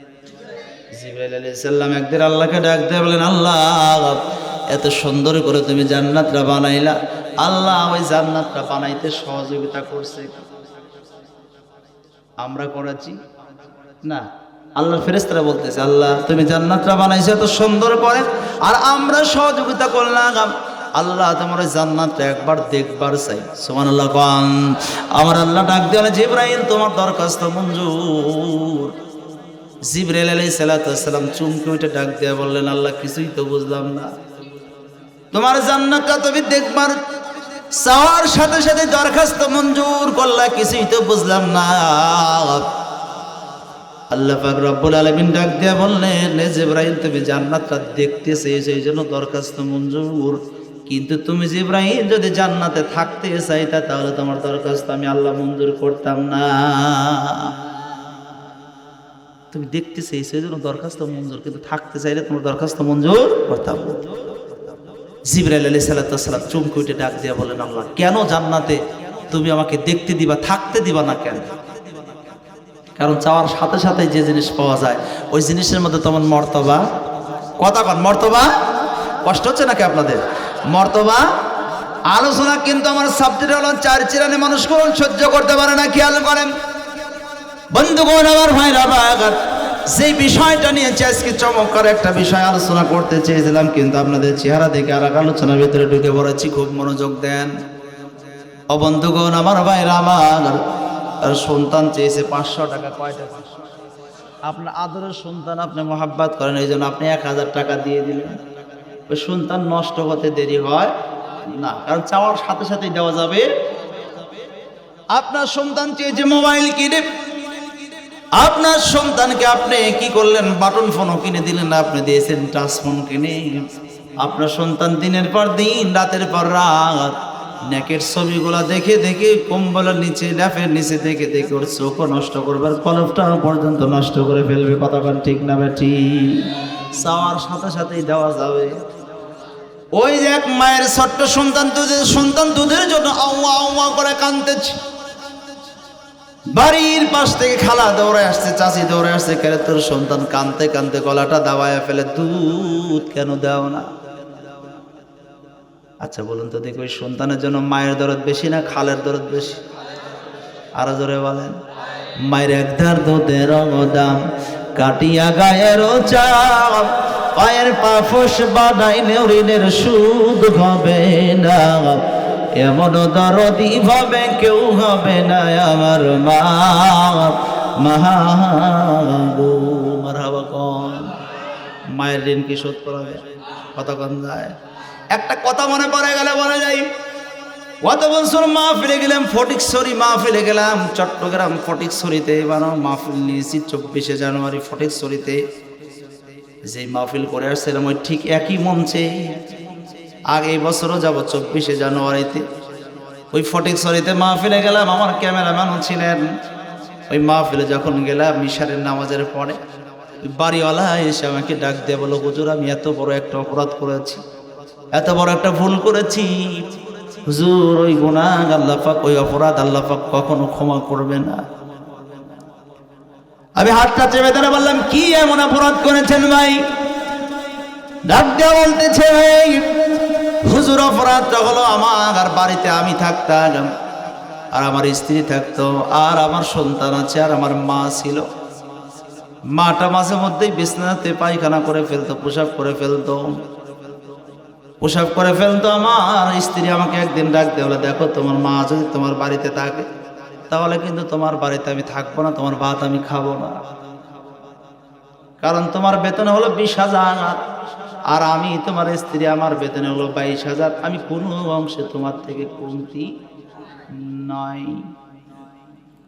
জিবরাইল আলাইহিস সালাম একদিন আল্লাহকে ডাক দিয়ে বলেন, আল্লাহ এত সুন্দর করে তুমি জান্নাতটা বানাইলা, আল্লাহ ওই জান্নাতটা বানাইতে সহযোগিতা করছে আমরা করেছি না? আল্লাহর ফেরেশতারা বলতেছে, আল্লাহ তুমি জান্নাতটা বানাইছো এত সুন্দর করে, আর আমরা সহযোগিতা করলাম। আল্লাহ তোমার জান্নাতটা একবার দেখবার চাই। সুবহানাল্লাহ কোন। আমার আল্লাহ ডাক দিয়ে, জিবরাইল তোমার দরখাস্ত মঞ্জুর। জিবরাইল আলাইহিস সালাম চুমকে উঠে ডাক দিয়ে বললেন, আল্লাহ কিছুই তো বুঝলাম না, তোমার জান্নাতটা তুমি দেখবার চাওয়ার সাথে সাথে দরখাস্ত মঞ্জুর করলা, কিছুই তো বুঝলাম না। আল্লাহ পাক রব্বুল আলামিন ডাক দিয়ে বললেন, জিবরাইল তুমি জান্নাতটা দেখতে চেয়েছো, এই জন্য দরখাস্ত মঞ্জুর, কিন্তু তুমি জিবরাইল যদি জান্নাতে থাকতে চাইতা তাহলে তোমার দরখাস্ত আমি আল্লাহ মঞ্জুর করতাম না। তুমি দেখতে চাইছো এই জন্য দরখাস্ত মঞ্জুর, কিন্তু থাকতে চাইলে তোমার দরখাস্ত মঞ্জুর করতাম না। জিবরাইল আলাইহিস সালাম চমকে উঠে ডাক দিয়া বলেন, আল্লাহ কেন জান্নাতে তুমি আমাকে দেখতে দিবা, থাকতে দিবা না কেন? কারণ চাওয়ার সাথে সাথে যে জিনিস পাওয়া যায় ওই জিনিসের মধ্যে তোমার মর্তবা। কথা কন, মর্তবা। কষ্ট হচ্ছে নাকি আপনাদের? মর্তবা আলোচনা কিন্তু আমার সাবজেক্ট হলো চার চিরানি মানুষ কোন সহ্য করতে পারে না। খেয়াল করেন বন্ধুগণ আমার, ভাইরা আমার, যে বিষয়টা নিয়ে আজকে চমৎকার একটা বিষয় আলোচনা করতে চেয়েছিলাম, কিন্তু আপনাদের চেহারা দেখে আর এক আলোচনার ভিতরে ঢুকে পড়েছি। খুব মনোযোগ দেন। ও বন্ধুগণ আমার, ভাইরা আমার, তার সন্তান চেয়েছে 500 টাকা। কয়টা? আপনার আদরের সন্তান, আপনি মহাব্বত করেন, এই জন্য আপনি 1000 টাকা দিয়ে দিলেন। ওই সন্তান নষ্ট হতে দেরি হয় না, কারণ চাওয়ার সাথে সাথেই দেওয়া যাবে। আপনার সন্তান চেয়েছে মোবাইল কিনে, আপনার সন্তানকে আপনি কি করলেন? বাটন ফোনও কিনে দিলেন না, আপনি দিয়েছেন টাচ ফোন কিনে। আপনার সন্তান দিনের পর দিন, রাতের পর রাত নেকের ছবিগুলা দেখে দেখে, কম্বলের নিচে, ল্যাপের নিচে দেখে দেখে ওর চোখও নষ্ট করবার, কলপটা পর্যন্ত নষ্ট করে ফেলবে। কতক্ষণ ঠিক না বেঠি? চাওয়ার সাথে সাথেই দেওয়া যাবে। ওই যে এক মায়ের ছোট্ট সন্তান দুধের জন্য আউয়া আউয়া করে কাঁদতেছে, বাড়ির পাশ থেকে খালা দৌড়ে আসছে, চাচি দৌড়ে আসছে, কেন তোর সন্তান কাঁদতে কাঁদতে গলাটা দাবায় ফেলে, দুধ কেন দাও না? আচ্ছা বলুন তো দেখো, ওই সন্তানের জন্য মায়ের দরদ বেশি না খালের দরদ বেশি? আরো জোরে বলেন। মায়ের একধার দুধের দাম কাটিয়া গায়ের চাপ, পায়ের পাফস বানাইলে ঋণের সুদ হবে না, এমন দরদি ভাবে কেউ হবে না আমার মা। মাহাগো মারহাবা কোন। মায়ের ঋণ কি শোধ করাবে? কতক্ষণ যায়? একটা কথা মনে পড়ে গেলে বলে যাই, গত বছর মাহফিলে গেলাম, ফটিকছড়ি মাহফিলে গেলাম, চট্টগ্রাম ফটিকছড়িতে। এবারও মাহফিল নিয়েছি 24শে জানুয়ারি ফটিকছড়িতে। যে মাহফিল করে আসছিলাম ওই ঠিক একই মঞ্চে আগে বছরও যাব 24শে জানুয়ারিতে ওই ফটিকছড়িতে মাহফিলে গেলাম। আমার ক্যামেরাম্যানও ছিলেন। ওই মাহফিলে যখন গেলাম মিশারের নামাজের পরে ওই বাড়িওয়ালা এসে আমাকে ডাক দিয়ে বলো, হুজুর আমি এত বড় একটা অপরাধ করেছি, এত বড় একটা ভুল করেছি হুজুর, ওই গুনাহ আল্লাহ পাক, ওই অপরাধ আল্লাহ পাক কখনো ক্ষমা করবে না। আমি হাতটা চেপে ধরে বললাম, কি এমন অপরাধ করেছেন ভাই? ডাক দিয়ে বলতেছে, হুজুর অপরাধটা হলো আমার বাড়িতে আমি থাকতাম আর আমার স্ত্রী থাকতো আর আমার সন্তান আছে আর আমার মা ছিল। মাটা মাঝে মধ্যেই বিছানাতে পায়খানা করে ফেলতো, পোশাক করে ফেলতো। আমার স্ত্রী আমাকে একদিন ডাক দিয়ে বলে, দেখো তোমার মা যদি তোমার বাড়িতে থাকে তাহলে কিন্তু তোমার বাড়িতে আমি থাকবো না, তোমার ভাত আমি খাবো না, কারণ তোমার বেতন হলো 20,000 আর আমি তোমার স্ত্রী আমার বেতন হলো 22,000। আমি কোনো অংশে তোমার থেকে কমতি নয়,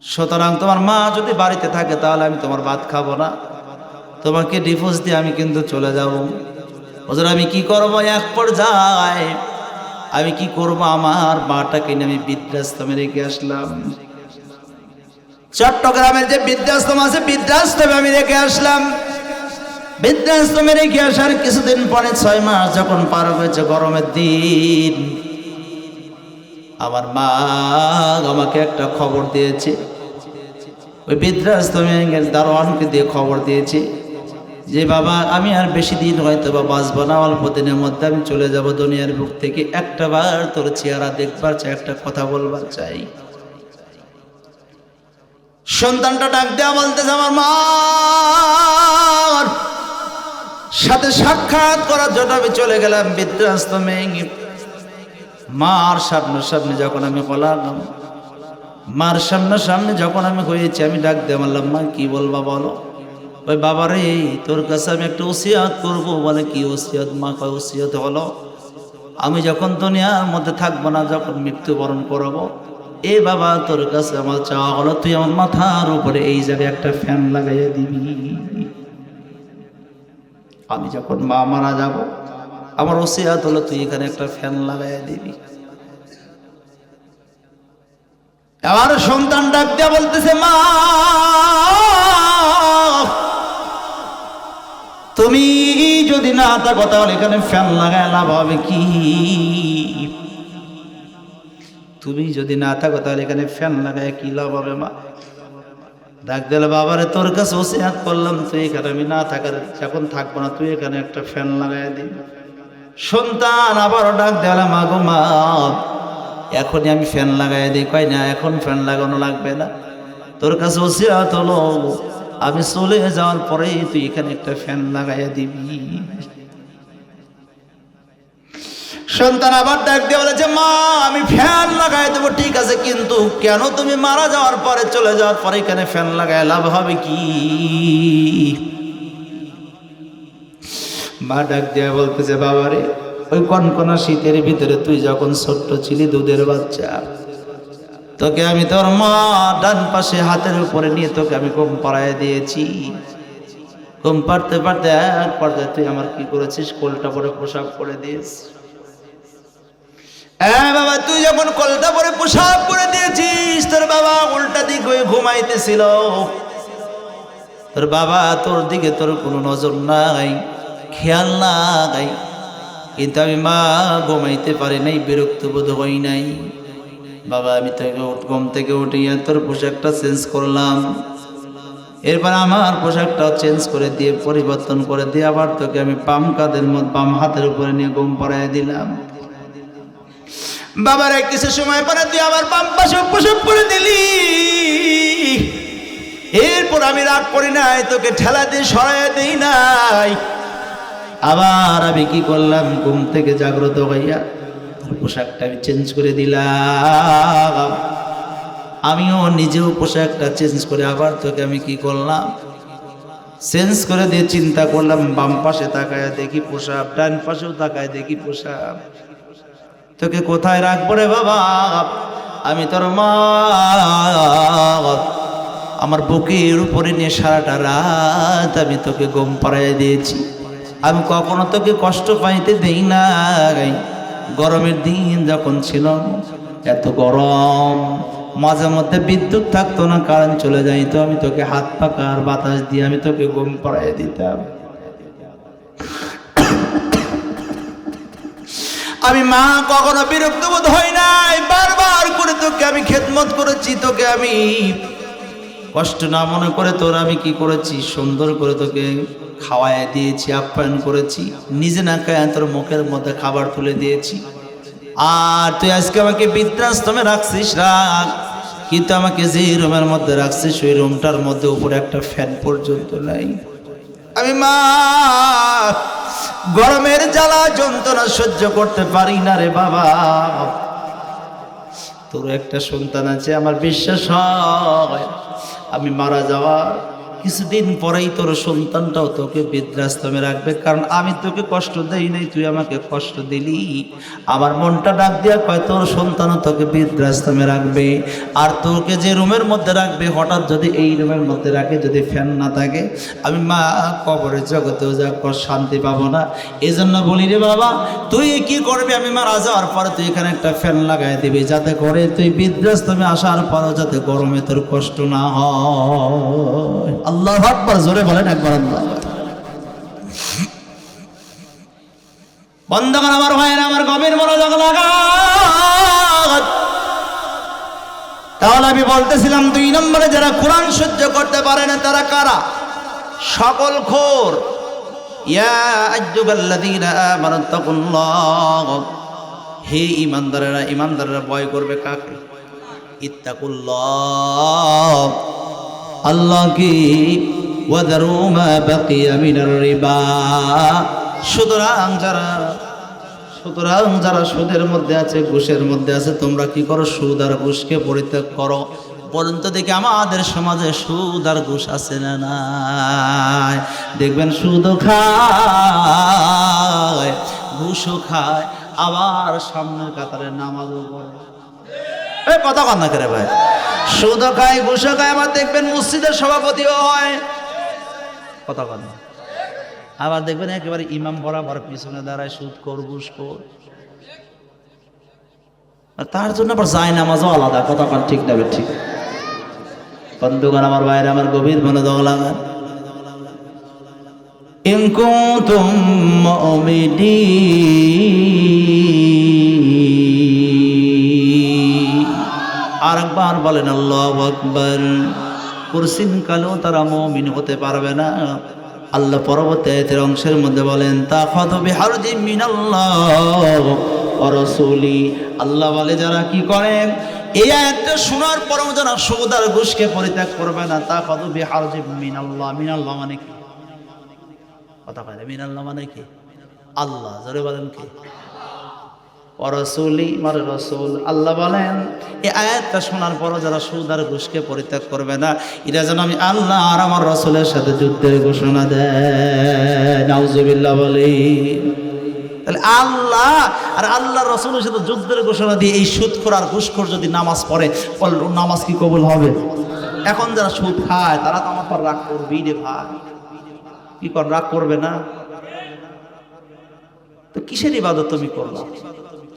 সুতরাং তোমার মা যদি বাড়িতে থাকে তাহলে আমি তোমার ভাত খাবো না, তোমাকে ডিভোর্স দিয়ে আমি কিন্তু চলে যাব। হুজুর আমি কি করব? এক পর্যায়ে আমি কি করব, আমার মাটাকে নিয়ে আমি বৃদ্ধাশ্রমে রেখে আসলাম। চট্টগ্রামের যে বৃদ্ধাশ্রম আছে বৃদ্ধাশ্রমে আমি রেখে আসলাম। বৃদ্ধাশ্রমে রেখে আসার কিছুদিন পরে 6 মাস যখন পার হয়েছে, গরমের দিন, আমার মা আমাকে একটা খবর দিয়েছে। ওই বৃদ্ধাশ্রমে দারোয়ানকে দিয়ে খবর দিয়েছে যে বাবা আমি আর বেশি দিন হয়তো বা বাঁচবো না, অল্প দিনের মধ্যে আমি চলে যাব দুনিয়ার বুক থেকে, একটা বার তোর চেহারা দেখবার চাই, একটা কথা বলবার চাই। সন্তানটা ডাক দেওয়া বলতেছে, আমার মা সাথে সাক্ষাৎ করার জন্য আমি চলে গেলাম বৃদ্ধাশ্রমে। মার সামনে যখন আমি বললাম, মার সামনে যখন আমি হয়েছি, আমি ডাক দিয়ে বললাম, মা কি বলবা বলো? ওই বাবা রে তোর কাছে আমি একটা ওসিয়ত করবো। বলে কি ওসিয়ত? মা কয় ওসিয়ত হলো আমি যখন দুনিয়ার মধ্যে থাকবো না, যখন মৃত্যুবরণ করবো, এ বাবা তোর কাছে আমার চাওয়া হলো তুই আমার মাথার উপরে এই জায়গায় একটা ফ্যান লাগাইয়া দিবি। আমি যখন মা মারা যাব, আমার ওসিয়ত হলো তুই এখানে একটা ফ্যান লাগাইয়া দিবি। আমার সন্তান ডাক দিয়া বলতেছে, মা তুমি যদি না থাকো তাহলে এখানে ফ্যান লাগায় লাভ হবে কি? তুমি যদি না থাকো তাহলে এখানে ফ্যান লাগায় কি লাভ হবে? মা ডাক দিলে, বাবারে তোর কাছে ওসিয়ত করলাম তুই এখানে আমি না থাকার যখন থাকবো না তুই এখানে একটা ফ্যান লাগাই দিবি। সন্তান আবারও ডাক দেওয়ালে, মা গো মা এখনই আমি ফ্যান লাগাই দিই। কয় না এখন ফ্যান লাগানো লাগবে না, তোর কাছে ওসিয়ত হলো আমি চলে যাওয়ার পরে তুই এখানে একটা ফ্যান লাগাইয়া দিবি। সন্তান আবার ডাক দিয়ে বলেছে, মা আমি ফ্যান লাগাই দেবো ঠিক আছে, কিন্তু কেন তুমি মারা যাওয়ার পরে চলে যাওয়ার পরে এখানে ফ্যান লাগায় লাভ হবে কি? মা ডাক দিয়ে বলতেছে, বাবারে ওই কনকনা শীতের ভিতরে তুই যখন ছোট্ট ছিলি দুধের বাচ্চা, তোকে আমি তোর মা ডান পাশে হাতের উপরে নিয়ে তোকে আমি ঘুম পাড়ায় দিয়েছি। ঘুম পাড়তে পারতে এক পর্যায়ে তুই আমার কি করেছিস, কোলটা পরে পোশাক করে দিয়েছিস। বাবা তুই যখন কোলটা পরে পোশাক করে দিয়েছিস, তোর বাবা উল্টা দিক হয়ে ঘুমাইতেছিল। তোর বাবা তোর দিকে তোর কোনো নজর নাই, খেয়াল নাই, কিন্তু আমি মা ঘুমাইতে পারি নাই, বিরক্ত বোধ হই নাই। বাবা আমি তোকে ঘুম থেকে উঠিয়ে তোর পোশাকটা চেঞ্জ করলাম, এরপর আমার পোশাকটাও চেঞ্জ করে দিয়ে পরিবর্তন করে দিয়ে আবার তোকে আমি বাম কাঁধের মধ্যে বাম হাতের উপরে নিয়ে ঘুম পাড়ায় দিলাম। বাবার কিছু সময় পরে তুই আবার বাম পাশে পোশাক করে দিলি। এরপর আমি রাগ করি নাই, তোকে ঠেলা দিয়ে সরাই দিই নাই। আবার আমি কি করলাম, ঘুম থেকে জাগ্রত হইয়া পোশাকটা আমি চেঞ্জ করে দিলাম। আমিও নিজেও পোশাকটা চেঞ্জ করে আবার তোকে আমি কি করলাম, চেঞ্জ করে দিয়ে চিন্তা করলাম, বাম পাশে তাকায় দেখি পোশাক, ডান পাশেও তাকায় দেখি পোশাক। তোকে কোথায় রাখবো রে বাবা? আমি তোর মা আমার বুকের উপরে নিয়ে সারাটা রাত আমি তোকে ঘুম পাড়ায় দিয়েছি। আমি কখনো তোকে কষ্ট পাইতে দেই নাই। গরমের দিন যখন ছিল, এত গরম, মাঝে মধ্যে বিদ্যুৎ থাকতো না, কারেন্ট চলে যাইতো, আমি তোকে হাত পাকা আর বাতাস দিয়ে আমি তোকে ঘুম পাড়াই দিতাম। আমি মা কখনো বিরক্ত বোধ হই নাই, বারবার করে তোকে আমি খেদমত করেছি, তোকে আমি কষ্ট না মনে করে তোর আমি কি করেছি, সুন্দর করে তোকে খাওয়াই দিয়েছি, আপ্যায়ন করেছি, নিজে না খায় তোর মুখের মধ্যে খাবার তুলে দিয়েছি। আর তুই আজকে আমাকে বৃদ্ধাশ্রমে রাখছিস, রাখ, কিন্তু আমাকে যে রুমের মধ্যে রাখছিস ওই রুমটার মধ্যে উপরে একটা ফ্যান পর্যন্ত নাই। আমি মা গরমের জ্বালা যন্ত্রণা সহ্য করতে পারি না রে বাবা। তোর একটা সন্তান আছে, আমার বিশ্বাস হয় আমি মারা যাওয়া কিছুদিন পরেই তোর সন্তানটাও তোকে বৃদ্ধাশ্রমে রাখবে, কারণ আমি তোকে কষ্ট দেই নাই, তুই আমাকে কষ্ট দিলি। আমার মনটা ডাক দিয়া কয় তোর সন্তানও তোকে বৃদ্ধাশ্রমে রাখবে। আর তোকে যে রুমের মধ্যে রাখবে, হঠাৎ যদি এই রুমের মধ্যে রাখে, যদি ফ্যান না থাকে, আমি মা কবরের জগতেও যা শান্তি পাবো না। এই জন্য বলি রে বাবা, তুই কি করবি, আমি মারা যাওয়ার পরে তুই এখানে একটা ফ্যান লাগাই দিবি, যাতে করে তুই বৃদ্ধাশ্রমে আসার পরও যাতে গরমে তোর কষ্ট না হয়। আল্লাহু আকবার, জোরে বলেন একবার আল্লাহ। বন্ধুগণ আমার ভাইয়েরা, আমার গভীর মনোযোগ লাগান। তাহলে আমি বলতেছিলাম 2 নম্বরে যারা কোরআন সহ্য করতে পারে না তারা কারা? সকল খোর। ইয়া আইয়ুহাল্লাযীনা আমানু তাকুল্লাহ, হে ঈমানদারেরা, ঈমানদারেরা ভয় করবে কাকে? ইত্তাকুল্লাহ, আল্লাহকে। ওয়াদারু মা বাকিয়া মিনার রিবা, সুতরাং যারা সুদের মধ্যে আছে, ঘুষের মধ্যে আছে, তোমরা কি করো? সুদ আর ঘুষকে পরিত্যাগ করো। বলুন তো দেখি আমাদের সমাজে সুদ আর ঘুষ আছে না নাই? দেখবেন সুদও খায়, ঘুষও খায়, আবার সামনের কাতারে নামাজও পড়ে। এই কথা কন না করে ভাই, সুদও খায়, ঘুষও খায়, আবার দেখবেন মসজিদের সভাপতিও হয়। কথা কন না। আবার দেখবেন একেবারে ইমাম বরাবর পিছনে দাঁড়ায় সুদ কর, ঘুষ কর, আর তার জন্য আবার যায় নামাজও আলাদা। কথা কন ঠিক না? ঠিক। বন্ধুগণ আমার বাইরে, আমার গভীর মনোযোগ লাগান। ইন কুনতুম মুমিনিন, আরেকবার বলেন আল্লাহু আকবার। কুরসিন কালেও তারা মুমিন হতে পারবে না। আল্লাহ পরবর্তী আয়াতের অংশের মধ্যে বলেন তাখাযু বিহারজিম মিনাল্লাহ ওয়া রাসূলি, আল্লাহ বলে যারা কি করে এই আয়াতটা শোনার পরেও যারা সুদ আর ঘুষকে পরিত্যাগ করবে না, তাখাযু বিহারজিম মিনাল্লাহ। মিনাল্লাহ মানে কি? কথা বলে মিনাল্লাহ মানে কি? আল্লাহ। জোরে বলেন কি? ওয়া রাসূলি মানে রাসূল। আল্লাহ বলেন এই আয়াতটা শোনার পরও যারা সুদ আর ঘুষকে পরিত্যাগ করবে না, এরা যেন আমি আল্লাহ আর আমার রাসূলের সাথে যুদ্ধের ঘোষণা দেয়। নাউজুবিল্লাহ বলি। তাহলে আল্লাহ আর আল্লাহর রাসূলের সাথে যুদ্ধের ঘোষণা দিয়ে এই সুদখোর আর ঘুষখোর যদি নামাজ পড়ে, নামাজ কি কবুল হবে? এখন যারা সুদ খায় তারা তো আমার পর রাগ করবেই রে ভাই। কি কর, রাগ করবে না? তো কিসের ইবাদত তুমি করবা?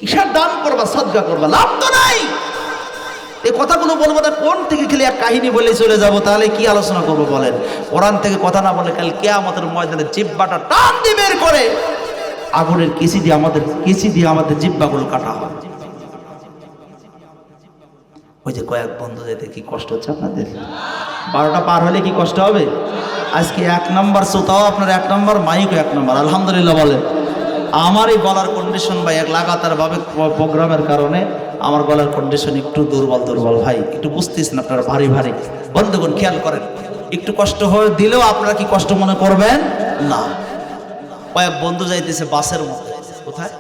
কিসের দান করবা, সাদকা করবা? লাভ তো নাই। এই কথাগুলো বলবো না, কোন থেকে খেলে এক কাহিনী বলে চলে যাব, তাহলে কি আলোচনা করবো বলেন? কোরআন থেকে কথা না বলে কাল কিয়ামতের ময়দানে জিহ্বাটা টান দিয়ে বের করে আগুনের কেচি দিয়ে আমাদের জিহ্বাগুলো কাটা হয়। ওই যে কয়েক বন্ধু যেতে কি কষ্ট হচ্ছে আপনাদের? 12টা পার হলে কি কষ্ট হবে? আজকে 1 নম্বর শ্রোতাও আপনার 1 নম্বর, মাইকও 1 নম্বর। আলহামদুলিল্লাহ বলেন। আমার এই গলার কন্ডিশন ভাই, এক লাগাতার ভাবে প্রোগ্রামের কারণে আমার গলার কন্ডিশন একটু দুর্বল ভাই, একটু বুঝতেছ না আপনারা, ভারী বন্ধুগণ খেয়াল করেন। একটু কষ্ট হয়ে দিলেও আপনারা কি কষ্ট মনে করবেন না। কয়েক বন্ধু যাইতেছে বাসের মধ্যে, কোথায়?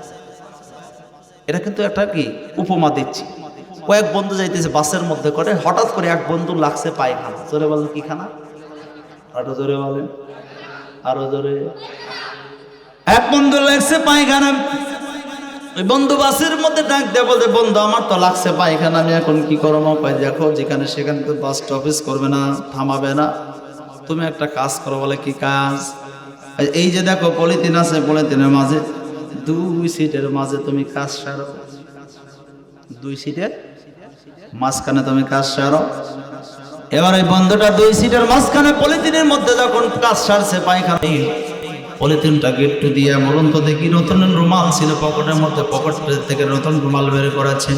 এটা কিন্তু একটা কি উপমা দিচ্ছি। কয়েক বন্ধু যাইতেছে বাসের মধ্যে করে, হঠাৎ করে এক বন্ধু লাগছে পায়খানা। জোরে বলেন কি খানা? আরো জোরে বলেন, আরো জোরে। এক বন্ধু লাগছে পায়খানা। ওই বন্ধু বাসের মধ্যে ডাক দেয়, বলতে বন্ধু আমার তো লাগছে পায়খানা, আমি এখন কি করবো? কয় দেখো যেখানে সেখানে তো বাস স্টপেজ করবে না, থামাবে না, তুমি একটা কাজ করো। বলে কি কাজ? এই যে দেখো পলিথিন আছে, পলিথিনের মাঝে 2 সিটের মাঝে তুমি কাজ সারো, 2 সিটের মাঝখানে তুমি কাজ সারো। এবার এই বন্ধুটা 2 সিটের মাঝখানে পলিথিনের মধ্যে যখন কাজ সারছে পায়খানা, পলিথিনটাকে একটু দিয়ে বলুন তো দেখি, নতুন রুমাল ছিল পকেটের মধ্যে, পকেট থেকে নতুন রুমাল বের করেছে,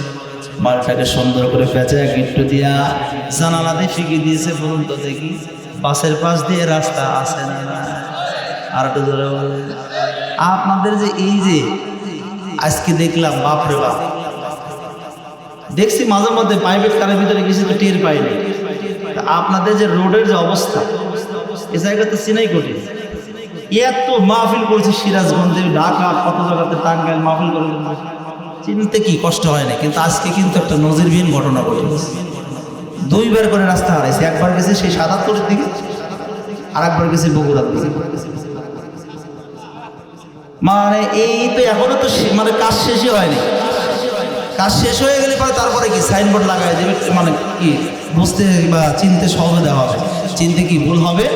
মালটাকে সুন্দর করে পেঁচে একটু দিয়া জানালা দিয়ে ফিকে দিয়েছে। বলুন তো দেখি বাসের পাশ দিয়ে রাস্তা আছে না? আর একটু ধরে বলে আপনাদের যে এই যে আজকে দেখলাম, বাপরে বাপ, দেখছি মাঝে মধ্যে প্রাইভেট কারের ভিতরে গেছি তো টের পাইনি। আপনাদের যে রোডের যে অবস্থা, এ জায়গাতে চিনাই কঠিন। এত মাহফিল করছি সিরাজগঞ্জে, ঢাকা, কত জায়গাতে টাঙ্গাইল মাহফিল করে, চিনতে কি কষ্ট হয় না। কিন্তু আজকে কিন্তু একটা নজিরবিহীন ঘটনা ঘটেছে। 2 বার করে রাস্তা হারাইছে। একবার গেছে সেই 77-এর দিকে, আর একবার গেছে বগুড়ার দিকে। মানে এই তো এখনো তো মানে কাজ শেষই হয়নি। কাজ শেষ হয়ে গেলে পরে তারপরে কি সাইনবোর্ড লাগাই দেবে, মানে কি বুঝতে বা চিনতে সহজে দেওয়া হবে, চিনতে কি ভুল হবে।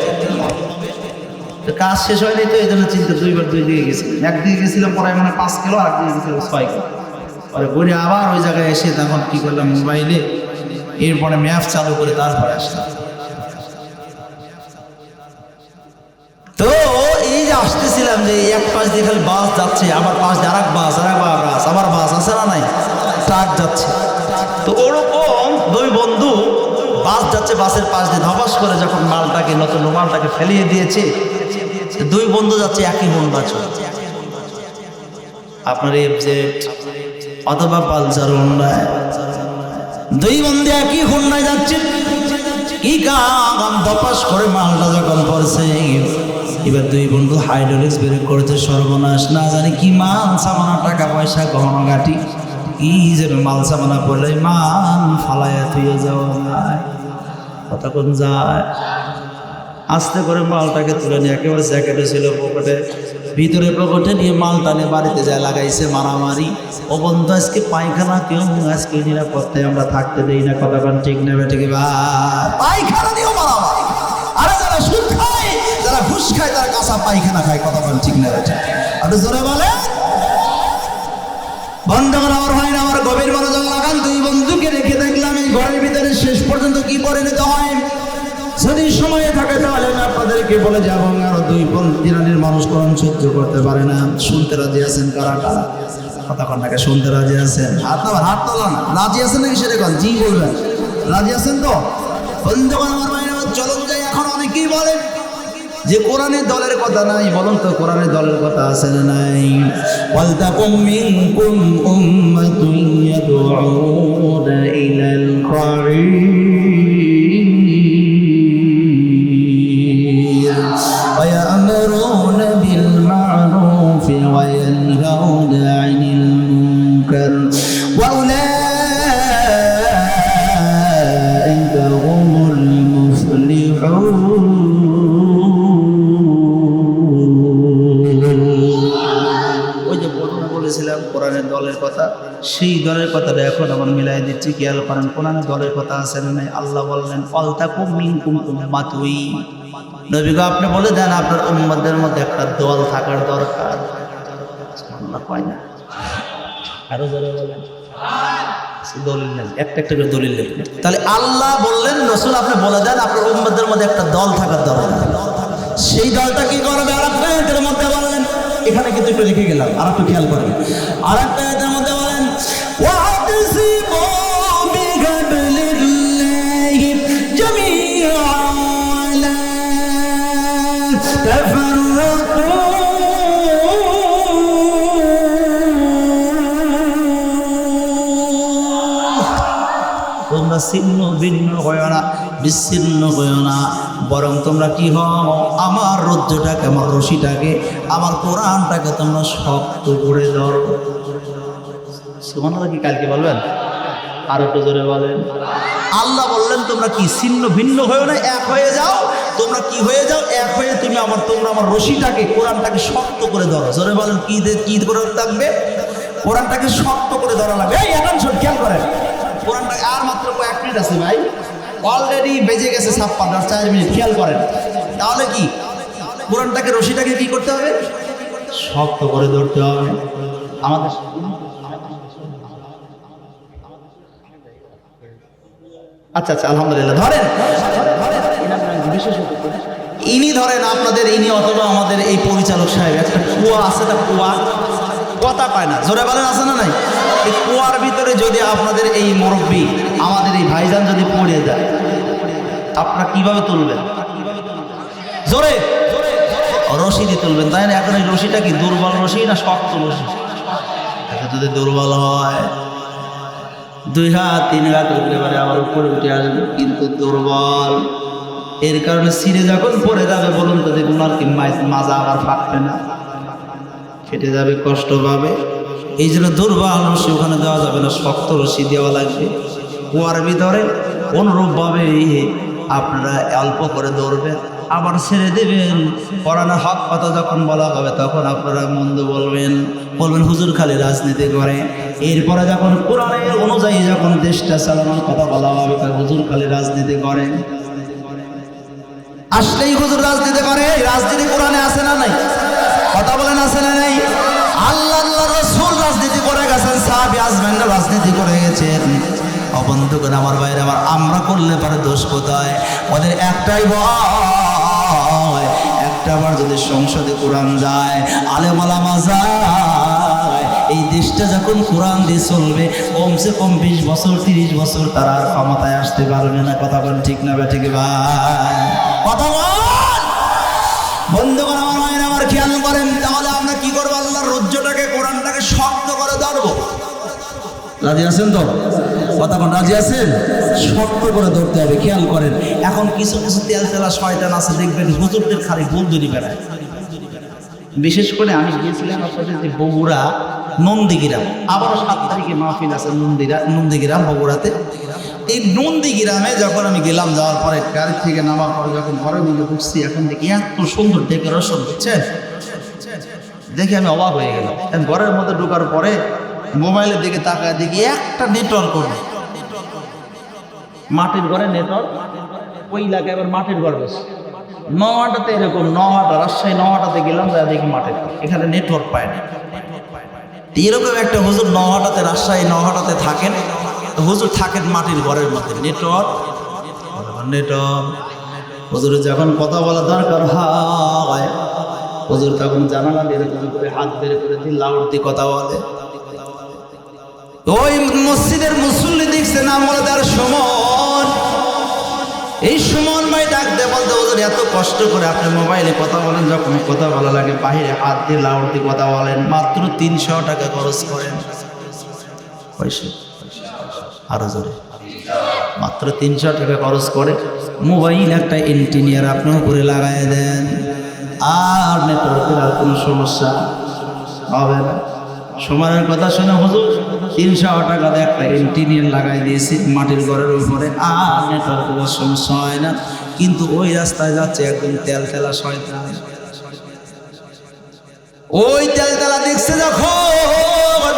কাজ শেষ হয়নি তো এই জন্য চিনতে 2 বার 2 দিকে গেছি। একদিকে গেছিলাম পরে মানে 5 কিলো, আর একদিকে গেছিলাম 6 কিলো। পরে ঘুরে আবার ওই জায়গায় এসে তখন কি করলাম, মোবাইলে এরপরে ম্যাপ চালু করে তারপরে আসলাম। তো এই যে আসতেছিলাম যে এক পাশ দিয়ে খালি বাস যাচ্ছে, আবার পাশ দিয়ে আরেক বাস, আবার বাস আছে না নাই, ট্রাক যাচ্ছে। তো ওরকম 2 বন্ধু বাস যাচ্ছে, বাসের পাশ দিয়ে ধপাস করে যখন মালটাকে, নতুন রুমালটাকে ফেলিয়ে দিয়েছে, 2 বন্ধু যাচ্ছে একই হোন্ডা। আপনার এফজেড অথবা পালসার হোন্ডায়, 2 বন্ধু একই হোন্ডায় যাচ্ছে। কি কাম ধপাস করে মালটা যখন পড়ছে, এবার 2 বন্ধু হাইড্রোলিক্স বের করেছে। সর্বনাশ, না জানি কি মাল সামানা, টাকা পয়সা, গহনা গাটি, কি যেন মাল সামানা পড়লে মান ফালাইয়া থুয়ে যাওয়া যায়। কতক্ষণ যায়, আস্তে করে মালটাকে তুলে নিয়ে একেবারে জ্যাকেটে ছিল পকেটে, ভিতরে পকেটে নিয়ে মালটা নিয়ে বাড়িতে যায় লাগাইছে মারামারি। ও বন্ধু আজকে পায়খানা কেউ, আজকে নিরাপত্তায় আমরা থাকতে দেই না। কতক্ষণ ঠিক নেবে ঠিক, পায়খানা দিয়েও মারামারি। আরে যারা সুদ খায়, যারা ঘুষ খায়, তারা কাঁচা পায়খানা খায়। কতক্ষণ ঠিক নেবে ঠিক, আর জোরে বলে বন্ধুগণ আমার ভাই না, আমার গভীর মনোযোগ লাগান। 2 বন্ধুকে রেখে দেখলাম এই ঘরের ভিতরে শেষ পর্যন্ত কি পরিণত হয়। যদি সময় থাকে তাহলে আমি আপনাদেরকে বলে যাব। আরো 2 দিনের মানুষ কোরআন সহ্য করতে পারে না। শুনতে রাজি আছেন কারা কারা? কতক্ষণ থাকে শুনতে রাজি আছেন? হাত তোলা না, রাজি আছেন নাকি সেটা কোন জি বলবেন। রাজি আছেন তো বন্ধুগণ আমার ভাই, চলুন যাই। এখন অনেকেই বলেন যে কোরআনের দলের কথা নাই। বলুন তো কোরআনের দলের কথা আছে না নাই? ওয়ালতাকুম মিনকুম উম্মাতুন ইয়াদউনা ইলাল খায়র ওয়া ইয়া'মুরুনা বিল মা'রুফি ওয়া ইয়ানহাউনা আনিল মুনকার ওয়া উলাইকা হুমুল মুফলিহুন। কোরআনের দলের কথা, সেই দলের কথাটা এখন আমার মিলাই দিচ্ছি। খেয়াল করেন কোরআনের দলের কথা আছে না নাই? আল্লাহ বললেন ওয়ালতাকুম মিনকুম উম্মাতুন। নবী গো আপনি বলে দেন আপনার উম্মতের মধ্যে একটা দল থাকার দরকার। আল্লাহ কয় না, আরো জোরে বলেন। দলিল নেই, একটা করে দলিল নেই। তাহলে আল্লাহ বললেন রাসূল আপনি বলে দেন আপনার উম্মতের মধ্যে একটা দল থাকার দরকার। সেই দলটা কি করবে? আরেকটা আয়াতের মধ্যে বললেন, এখানে কিন্তু একটু রেখে গেলাম, আর একটু খেয়াল করেন। আরেকটা আয়াতের মধ্যে বলেন ওয়া'তাসিমু বিহাবলিল্লাহি জামিআন লা তাফাররাকু। তোমরা ছিন্ন ভিন্ন হয়ো না, বিচ্ছিন্ন হয়ো না, বরং তোমরা কি হও, আমার রজ্জুটাকে, আমার রশিটাকে, আমার কোরআনটাকে তোমরা শক্ত করে ধরো। সুবহানাল্লাহ কি কালকে বলবেন? আর একটু জোরে বলেন। আল্লাহ বললেন তোমরা কি ছিন্ন ভিন্ন হয়ো না, এক হয়ে যাও। তোমরা কি হয়ে যাও? এক হয়ে তোমরা আমার রশিটাকে, কোরআনটাকে শক্ত করে ধরো। জোরে বলেন কি করে থাকবে? কোরআনটাকে শক্ত করে ধরা লাগবে। এই অ্যাটেনশন, খেয়াল করেন। কোরআনটা আর মাত্র কয়েক মিনিট আছে ভাই, অলরেডি বেজে গেছে 56 আর 4 মিনিট। খেয়াল করেন তাহলে কি কোরআনটাকে রশিটাকে কি করতে হবে? শক্ত করে ধরতে হবে। আমাদের আচ্ছা আচ্ছা আলহামদুলিল্লাহ, ধরেন ইনি ধরেন আপনাদের ইনি অথবা আমাদের এই পরিচালক সাহেব, একটা কুয়া আছে না, কুয়া কথা পায় না, জোরে বলেন আছে না নাই? এই কুয়ার ভিতরে যদি আপনাদের এই মুরব্বী আমাদের এই ভাইজান যদি পড়ে যায়, আপনারা কিভাবে তুলবেন? জোরে রশি দিয়ে তুলবেন, তাই না? এখন এই রশিটা কি দুর্বল রশি না শক্ত রশি? এখন যদি দুর্বল হয় 2 হাত 3 হাত উঠতে পারে, আবার উপরে উঠে আসবে, কিন্তু দুর্বল, এর কারণে ছিঁড়ে যখন পড়ে যাবে বলুন তো দেখুন আর কি মাজা আবার ফাটবে না, ফেটে যাবে, কষ্ট পাবে। এই জন্য দুর্বল রশি ওখানে দেওয়া যাবে না, শক্ত রশি দেওয়া লাগবে। কুয়ার ভিতরে অনুরূপভাবে আপনারা অল্প করে দৌড়বেন, আবার ছেড়ে দেবেন। কোরআনের হক কথা যখন বলা হবে তখন আপনারা মন্দ বলবেন, হুজুর খালি রাজনীতি করে। এরপরে যখন কোরআনের অনুযায়ী যখন দেশটা চালানোর কথা বলা হবে তার হুজুর খালি রাজনীতি করে। আসলেই হুজুর রাজনীতি করে, রাজনীতি কোরআনে আছে না নাই? কথা বলেন আছে না নাই? আল্লাহ রাসূল রাজনীতি করে গেছেন, সাহাবী আজমাইনরা রাজনীতি করে গেছেন। অবন্ধুগণ আমার ভাইরা আমার, আমরা করলে পারে দোষ কোথায়? ওদের একটাই ভয়, একটা বার যদি সংসদে কোরআন যায়, আলেম ওলামা যায়, এই দেশটা যখন কোরআন দিয়ে চলবে কমসে কম 20 বছর 30 বছর তারা আর ক্ষমতায় আসতে পারবে না। কথা বলেন ঠিক না ঠিক ভাই? কথা বল বন্ধুগণ আমার ভাইরা আমার, খেয়াল করেন। তাহলে আমরা কি করবো? আল্লাহর রজ্জুটাকে কোরআনটাকে শক্ত করে ধরবো। রাজি আছেন তো? কথা বলেন, রাজি আছেন? শক্ত করে ধরতে হবে। খেয়াল করেন, এখন কিছু কিছু তেল তেলা শয়তান আছে, দেখবেন হুজুরদের খালি ভুল ধরে বেড়ায়। বিশেষ করে আমি গিয়েছিলাম আপনাদের যে বগুড়া নন্দীগ্রাম, আবারও 7 তারিখে মাহফিল আছে নন্দীগ্রাম বগুড়াতে। এই নন্দীগ্রামে যখন আমি গেলাম, যাওয়ার পরে গাড়ি থেকে নামার পরে যখন ঘরের মধ্যে ঢুকছি, এখন দেখি এত সুন্দর ডেকোরেশন হচ্ছে, দেখে আমি অবাক হয়ে গেলাম। ঘরের মধ্যে ঢোকার পরে মোবাইলের দিকে তাকায় দেখি একটা নেটওয়ার্ক নেই, মাটির ঘরে নেটওয়ার্ক। ওই এলাকায় এবার মাটির ঘর বেশি। নওয়াটাতে এরকম, নওয়াটা রাজশাহী নওয়াটাতে গেলাম, যা দেখি মাটির ঘর, এখানে নেটওয়ার্ক পায় না। এরকম একটা হুজুর নওয়াটাতে, রাজশাহী নওয়াটাতে থাকেন, তো হুজুর থাকেন মাটির ঘরের মধ্যে, নেটওয়ার্ক। হুজুরের যখন কথা বলা দরকার হয়, হুজুর তখন জানালা এরকম করে হাত বের করে দিয়ে লাউড দিয়ে কথা বলে। ওই মসজিদের মুসল্লি দেখছে নাম বলে তার সুমন, এই সুমন ভাই ডাক দিয়ে বলতে, হুজুর এত কষ্ট করে আপনি মোবাইলে কথা বলেন, যখন কথা বলা লাগে বাহিরে হাত দিয়ে লাউড দিয়ে কথা বলেন, মাত্র 300 টাকা খরচ করেন। পয়সা আরো জোরে, মাত্র 300 টাকা খরচ করে মোবাইল একটা ইঞ্জিনিয়ার আপনি উপরে লাগাই দেন, আর নেটওয়ার্কের আর কোনো সমস্যা হবে না। সময়ের কথা শুনে হুজুর 300 টাকা দিয়ে একটা ইঞ্জিনিয়ার লাগাই দিয়েছি মাটির ঘরের উপরে, আর নেটওয়ার্কের সমস্যা হয় না। কিন্তু ওই রাস্তায় যাচ্ছে একদম তেল তেলা শয়তান, ওই তেল তেলা দেখছে যখন,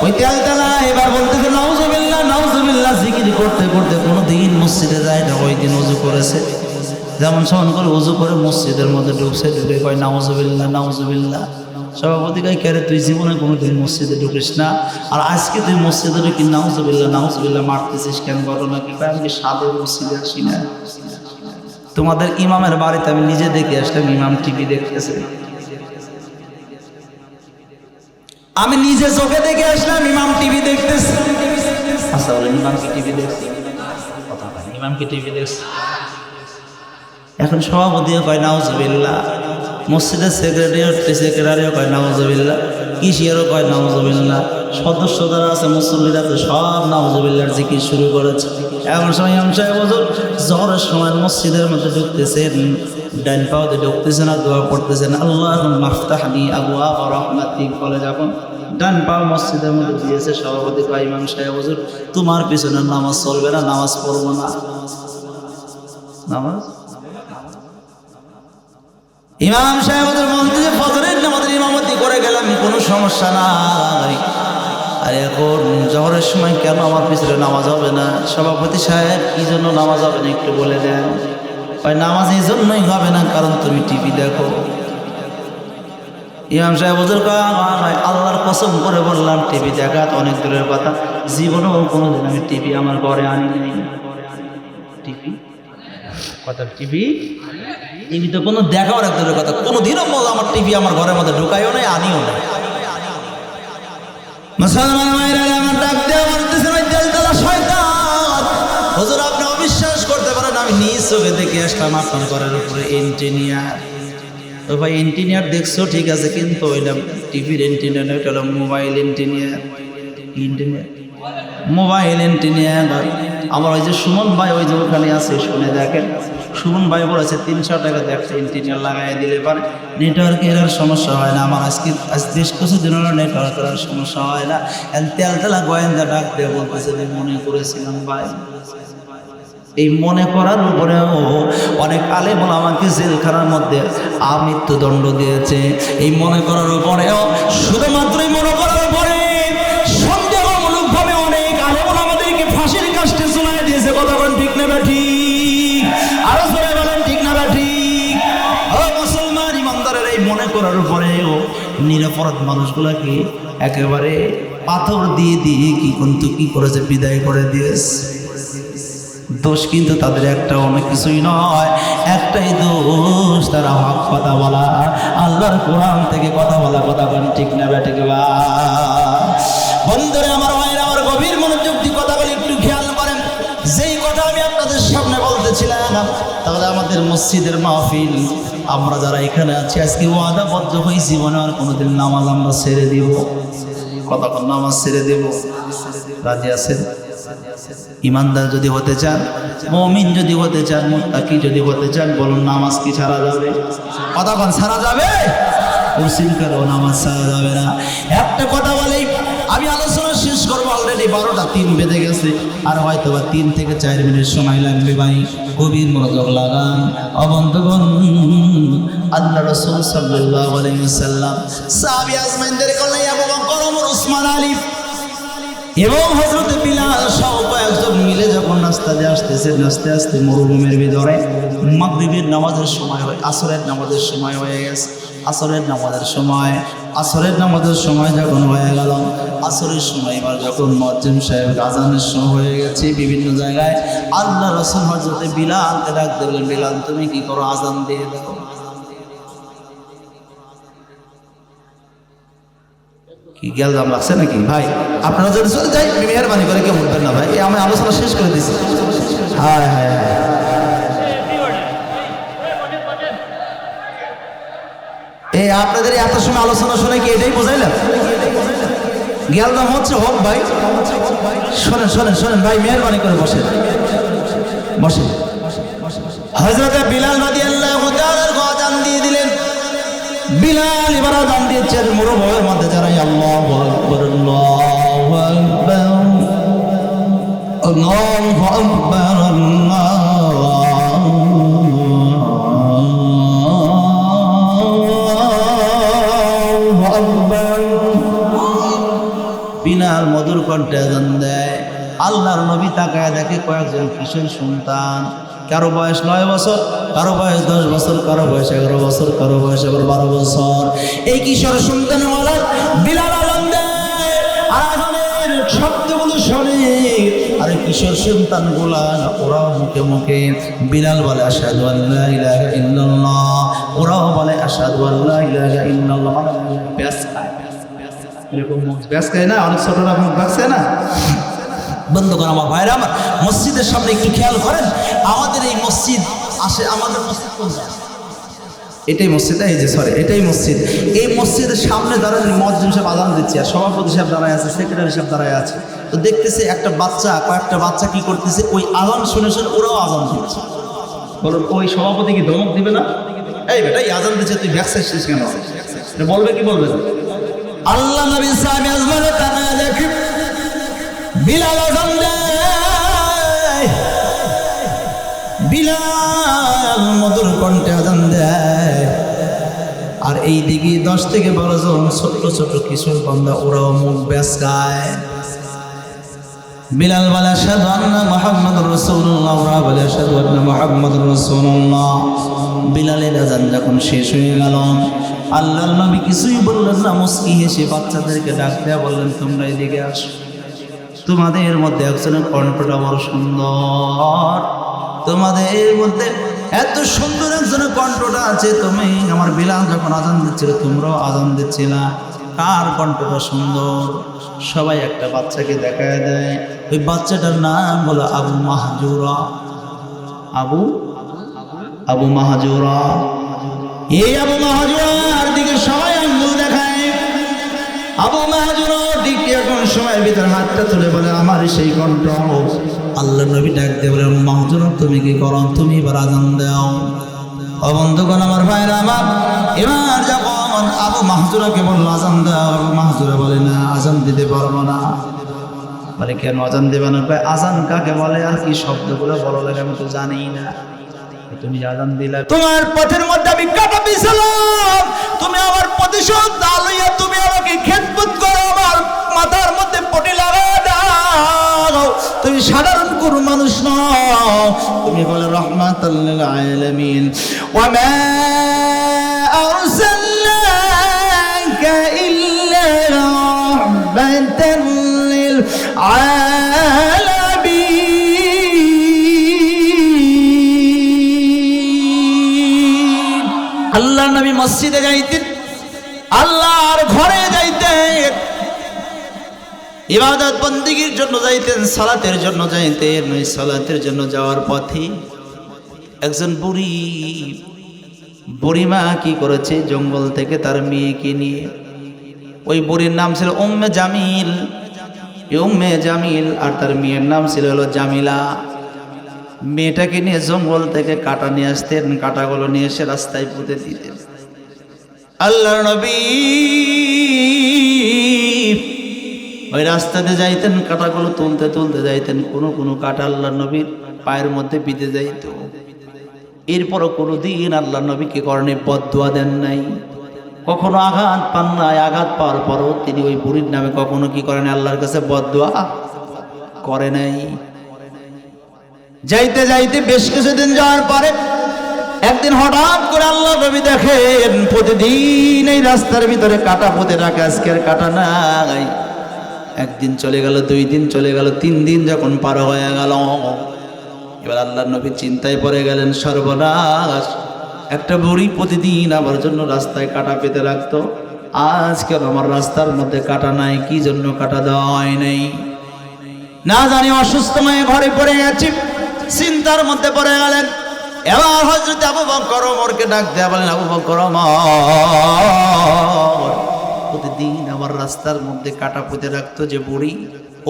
ওই তেল তেলা এবার বলতেছে নাউজুবিল্লাহ নাউজুবিল্লাহ, জিকির করতে করতে কোনোদিন মসজিদে যায় না। ওই দিন ওযু করেছে, যেমন সমান করে ওযু করে মসজিদের মধ্যে ঢুকছে, ঢুকে কয় নাউজুবিল্লাহ নাউজুবিল্লাহ। সভাপতি কয়, কে রে তুই জীবনে কোনোদিন মসজিদে ঢুকিস না, আর আজকে তুই মসজিদে ঢুকি নাউজুবিল্লাহ নাউজুবিল্লাহ মারতেছিস কেন? ঘটনা কি? আমি কি সাদের মসজিদে আসি না? তোমাদের ইমামের বাড়িতে আমি নিজে দেখে আসলাম, ইমাম টিভি দেখতেছে, আমি নিজে চোখে দেখে আসলাম ইমাম টিভি দেখতেছে। আচ্ছা বলেন, ইমাম কি টিভি দেখছে? কথা বলেন, ইমাম কি টিভি দেখছে? এখন সভাপতিও কয় নাউজুবিল্লাহ, মসজিদের সেক্রেটারিও কয় নাউজুবিল্লাহ, কিশিয়ারও কয় নাউজুবিল্লাহ, সদস্য যারা আছে মুসল্লিরা তো সব নাউজুবিল্লাহর জিকির শুরু করেছে। এমন সময় ইমাম সাহেব হুজুর জোহরের সময় মসজিদের মধ্যে ঢুকতেছেন, ডাইন পাওতে ঢুকতেছেন আর দোয়া পড়তেছেন, আল্লাহুম্মা আফতাহলি আবওয়াব রাহমাতিক বলে যখন ডান পাও মসজিদের মধ্যে দিয়েছে, সভাপতি কয় ইমাম সাহেব হুজুর তোমার পিছনে নামাজ চলবে না, নামাজ পড়বো না। নামাজ ইমাম সাহেব ওদের মন্দিরে যে ফজরের নামাজের ইমামতি করে গেলাম, কোনো সমস্যা নাই, আর এখন জোহরের সময় কেন আমার পিছনে নামাজ হবে না? সভাপতি সাহেব কি জন্য নামাজ হবে না একটু বলে দেন। নামাজ এই জন্যই হবে না কারণ তুমি টিভি দেখো। ইমাম সাহেব হুজুর কয় আল্লাহর কসম করে বললাম টিভি দেখা তো অনেক দূরের কথা, জীবনেও কোনোদিন আমি টিভি আমার ঘরে আনি নাই। টিভি কথা টিভি টিভি তো কোনো দেখাও এক দূরের কথা, কোনোদিনও আমার টিভি আমার ঘরের মধ্যে ঢুকাইও নাই, আনিও নাই। মুসলমান ভাইরা আমার ডাক দেওয়া মানতেছে না, জলতলা শয়তান। হুজুর আপনি অবিশ্বাস করতে পারেন, আমি নিজ চোখে দেখে আসলাম আপনার ঘরের উপরে ইঞ্জিনিয়ার। তো ভাই ইঞ্জিনিয়ার দেখছো ঠিক আছে, কিন্তু ওইলাম টিভির ইঞ্জিনিয়ার, ওইটা হলো mobile engineer. Engineer mobile engineer. আমার ওই যে সুমন ভাই ওই যে ওখানে আছে, শুনে দেখেন। সুমন ভাই বলেছে 300 টাকাতে একটা ইঞ্জিনিয়ার লাগাই দিলে পারে নেটওয়ার্কের আর সমস্যা হয় না। আমার আজকে বেশ কিছুদিন হলো নেটওয়ার্কের আর সমস্যা হয় না। তেলতেলা গোয়েন্দা ডাক দিয়ে বলতেছে যে মনে করেছিলাম ভাই। এই মনে করার উপরেও অনেক আলেম আমাকে জেলখানার মধ্যে মৃত্যুদণ্ড দিয়েছে। এই মনে করার উপরেও, শুধুমাত্রই মনে করার উপরে সন্দেহমূলকভাবে অনেক আলেম আমাদেরকে ফাঁসির কাস্টে ঝুলাইয়ে দিয়েছে। কথা বলেন ঠিক না ঠিক? আরো জোরে বলেন ঠিক না ঠিক? ও মুসলমান ইমানদারের, এই মনে করার উপরেও নিরপরাধ মানুষগুলাকে একেবারে পাথর দিয়ে দিয়ে কি করেছে, বিদায় করে দিয়েছে। দোষ কিন্তু তাদের একটা, অনেক কিছুই নয়, একটাই দোষ, তারা হক কথা বলা, আল্লাহর কোরআন থেকে কথা বলা। কথা বলেন ঠিক না ঠিক? বন্ধুরা আমার ভাইরা, আমার গভীর মনোযোগ দিয়ে কথাগুলি একটু খেয়াল করেন। যেই কথা আমি আপনাদের সামনে বলতেছিলাম, তাহলে আমাদের মসজিদের মাহফিল, আমরা যারা এখানে আছি আজকে ওয়াদাবদ্ধ হই জীবনে আর কোনোদিন নামাজ আমরা ছেড়ে দিব। কতক্ষণ নামাজ ছেড়ে দেব? রাজি আছেন? ইমানদার যদি হতে চান, মুমিন যদি হতে চান, মুত্তাকি যদি হতে চান, বলুন নামাজ কি ছাড়া যাবে? কতক্ষণ ছাড়া যাবে? উসিল করো, নামাজ ছাড়া যাবে না। একটা কথা বলেই আমি আলোচনা শেষ করবো, অলরেডি 12টা 3 বেজে গেছে, আর হয়তো বা 3 থেকে 4 মিনিট সময় লাগবে। ভাই গভীর মনোযোগ লাগান। বন্ধুগণ, আল্লাহ রাসূল সাল্লাল্লাহু আলাইহি ওয়াসাল্লাম সাহাবী আজমাইনদের কলাই আবু বকর, ওমর, উসমান, আলী এবং হযরত বিলাল সহ কয়েকজন মিলে যখন রাস্তাতে আসতেছে, আস্তে আস্তে মরুভূমির ভিতরে মাগরিবের নামাজের সময় হয়, আসরের নামাজের সময় হয়ে গেছে। আসরের নামাজের সময় যখন হয়ে গেল, আসরের সময় এবার যখন মুয়াজ্জিন সাহেব আযানের সময় হয়ে গেছে, বিভিন্ন জায়গায় আল্লাহ রাসূল হযরত বিলালকে ডাক দিলেন, বিলাল তুমি কি করো? আযান দিয়ে দাও। কি গেলজাম লাগছে নাকি ভাই? আপনারা যদি চলে যাই, মেহরবানি করে কেউ বলবেন না ভাই, আমি আলোচনা শেষ করে দিচ্ছি। হায় হায় হায়, এই আপনাদের এত সময় আলোচনা শুনে কি এটাই বোঝাইলেন গেলজাম হচ্ছে? হোক ভাই, শোনেন শোনেন শোনেন ভাই, মেহরবানি করে বসেন বসেন। হযরত বিলাল রাদিয়াল্লাহু তাআলা আযান দিয়ে দিলেন। বিলাল এবার আযান দিয়েছেন, মরুভূমির মধ্যে যারা আল্লাহু আকবার, আল্লাহু আকবার, আল্লাহু আকবার, আল্লাহু আকবার। বিলাল মধুর কণ্ঠে আযান দেয়। আল্লাহর নবী তাকায় দেখে কয়েকজন কিশোর সন্তান, কারো বয়স 9 বছর, কারো বয়স 10 বছর, কারো বয়স 11 বছর, কারো বয়স 12 বছর। এই কিশোর সন্তান বিলাল আযান দেয়, আযানের শব্দগুলো শোনে, আর কিশোর সন্তানগুলা ওরাও মুখে মুখে বিলাল বলে আশহাদু আল্লা ইলাহা ইল্লাল্লাহ, ওরাও বলে আশহাদু আল্লা ইলাহা ইল্লাল্লাহ। ব্যাস খায়, এরকম ব্যাস খায় না, অনেক ছোটরা মুখ ব্যাসে না। বন্ধুগণ আমার ভাইরা আমার, মসজিদের সামনে একটু খেয়াল করেন, আমাদের এই মসজিদ আসে, আমাদের মসজিদ কোন জায়গা? এটাই মসজিদ, এই যে সরি এটাই মসজিদ। এই মসজিদের সামনে দাঁড়ায় মুয়াজ্জিন সাহেব আযান দিচ্ছে, আর সভাপতি সাহেব দাঁড়ায় আছে, সেক্রেটারি সাহেব দাঁড়ায় আছে। তো দেখতেছে একটা বাচ্চা, কয়েকটা বাচ্চা কি করতেছে, ওই আযান শুনে শুনে ওরাও আযান দিচ্ছে। বলুন ওই সভাপতি কি ধমক দিবে না? এই বেটা এই আযান দিচ্ছে, তুই ভ্যাকসিনেশন কেন? বলবে কি বলবে? আল্লাহ নবী সাহাবী আজমানে তাকায় দেখে বিলাল আযান দেয়, বিলাল মধুর কণ্ঠে আযান দেয়, আর এই দিকে 10 থেকে 12 জন ছোট ছোট কিশোর বান্দা ওরাও মুখ বেসকায়। বিলাল বলে আশহাদু আন্না মুহাম্মাদুর রাসূলুল্লাহ, ওরা বলে আশহাদু আন্না মুহাম্মাদুর রাসূলুল্লাহ। বিলালের আযান যখন শেষ হয়ে গেল, আল্লাহর নবী কিছুই বললেন না, মুস্কি হেসে বাচ্চাদেরকে ডাক দেয়া বললেন, তোমরা এদিকে আসো। তোমাদের মধ্যে একজনের কণ্ঠটা বড় সুন্দর, তোমাদের মধ্যে এত সুন্দর একজনের কণ্ঠটা আছে। তুমি আমার বিলাল যখন আযান দিচ্ছিল তোমরাও আযান দিচ্ছিলা, কার কণ্ঠটা সুন্দর? সবাই একটা বাচ্চাকে দেখায় দেয়, ওই বাচ্চাটার নাম হলো আবু মাহজুরা। আবু মাহজুরা। এই আবু মাহজুরার দিকে সবাই আঙ্গুল দেখায়। আবু মাহজুরার দিকে এখন সময়ের ভিতরে হাতটা তুলে বলে, আমার সেই কণ্ঠ। আল্লাহ নবী ডাক দিয়ে বলে, আবু মাহজুরা তুমি কি করো? তুমি এবার আযান দাও। ও বন্ধুগণ, আমার ভাইরা আমার, এবার যখন আবু মাহজুরাকে বলল আযান দাও, আবু মাহজুরা বলে, না আযান দিতে পারবো না। বলে, কেন আযান দেবে না? আযান কাকে বলে আর কি শব্দগুলো বড় লাগে আমি তো জানি না, তুমি আযান দিলা, তোমার পথের মধ্যে আমি কাটা বিছালাম, তুমি আমার প্রতিশোধ দাও, তুমি আমাকে খেদমত করো, আমার মাথার মধ্যে পটি লাগায় দাও। তুমি সাধারণ কোনো মানুষ নও, তুমি বলে রাহমাতাল লিল আলামিন। ওয়া মা আরসালনাকা ইল্লা রাহমাতাল লিল আলামিন। আল্লাহর নবী মসজিদে যাইতেন, আল্লাহর ঘরে যাইতেন, ইবাদত বন্দেগীর জন্য যাইতেন, সালাতের জন্য যাইতেন। ওই সালাতের জন্য যাওয়ার পথে একজন বুড়িমা কি করেছে, জঙ্গল থেকে তার মেয়েকে নিয়ে, ওই বুড়ির নাম ছিল উম্মে জামিল। উম্মে জামিল আর তার মেয়ের নাম ছিল হলো জামিলা। মেয়েটাকে নিয়ে জঙ্গল থেকে কাটা নিয়ে আসতেন, কাটাগুলো নিয়ে এসে রাস্তায় পুঁতে দিতেন। আল্লাহর নবী ওই রাস্তাতে যাইতেন, কাটাগুলো তুলতে তুলতে যাইতেন, কোনো কাটা আল্লাহর নবীর পায়ের মধ্যে বিঁধে যাইত। এরপরও কোনোদিন আল্লাহর নবীকে করণে বদদুয়া দেন নাই, কখনো আঘাত পান নাই। আঘাত পাওয়ার পরও তিনি ওই বুড়ির নামে কখনো কি করেন, আল্লাহর কাছে বদদুয়া করে নাই। যাইতে যাইতে বেশ কিছুদিন যাওয়ার পরে একদিন হঠাৎ করে আল্লাহ নবী দেখেন প্রতিদিন এই রাস্তার ভিতরে কাটা পুঁতে রাখে, আজকের কাটা নাই। একদিন চলে গেল, 2 দিন চলে গেল, 3 দিন যখন পার হয়ে গেল, এবার আল্লাহ নবী চিন্তায় পড়ে গেলেন, সর্বনাশ, একটা বুড়ি প্রতিদিন আমার জন্য রাস্তায় কাটা পেতে রাখতো, আজ কেন আমার রাস্তার মধ্যে কাটা নাই? কি জন্য কাটা দেওয়া হয় নাই? না জানি অসুস্থ হয়ে ঘরে পড়ে গেছি, চিন্তার মধ্যে পড়ে গেলেন। এবার হযরত আবু বকর ওমরকে ডাক দেয়া বলেন, আবু বকর ওমর, প্রতিদিন আমার রাস্তার মধ্যে কাটা পুঁতে রাখতো যে বুড়ি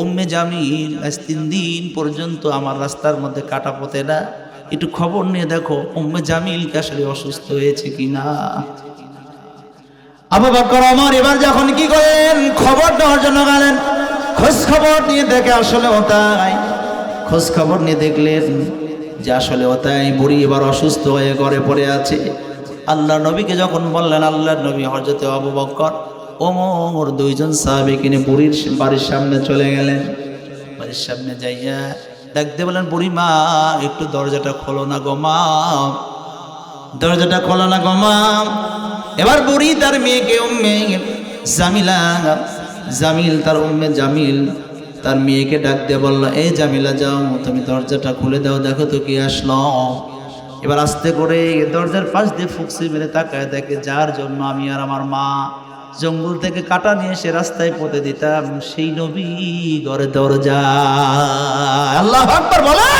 উম্মে জামিল, আজ 3 দিন পর্যন্ত আমার রাস্তার মধ্যে কাটা পুঁতে না, একটু খবর নিয়ে দেখো উম্মে জামিল কি আসলে অসুস্থ হয়েছে কিনা। আবু বকর ওমর এবার যখন কি করেন, খবর নেওয়ার জন্য গেলেন, খোঁজ খবর নিয়ে দেখে আসলে ওটাই, খোঁজ খবর নিয়ে দেখলেন যে আসলে ওটাই বুড়ি এবার অসুস্থ হয়ে ঘরে পড়ে আছে। আল্লাহ নবীকে যখন বললেন, আল্লাহর নবী হযরত আবু বকর ওমর 2 জন সাহাবীকে নিয়ে বুড়ির বাড়ির সামনে চলে গেলেন। বাড়ির সামনে যাইয়া দেখতে বলেন, বুড়ি মা একটু দরজাটা খোলো না গো মা, দরজাটা খোলো না গো মা। এবার বুড়ি তার মেয়েকে উম্মে জামিলা, জামিল তার উম্মে জামিল তার মেয়েকে ডাক দিয়ে বলল, এই জামিলা যাও, তুমি দরজাটা খুলে দাও, দেখো তো কি আসলো। এবার আস্তে করে দরজার পাশ দিয়ে ফুকসি মেরে তাকায় দেখে, যার জন্য আমি আর আমার মা জঙ্গল থেকে কাটা নিয়ে এসে রাস্তায় পুঁতে দিতাম, সেই নবী ঘরে দরজা। আল্লাহু আকবার বলে,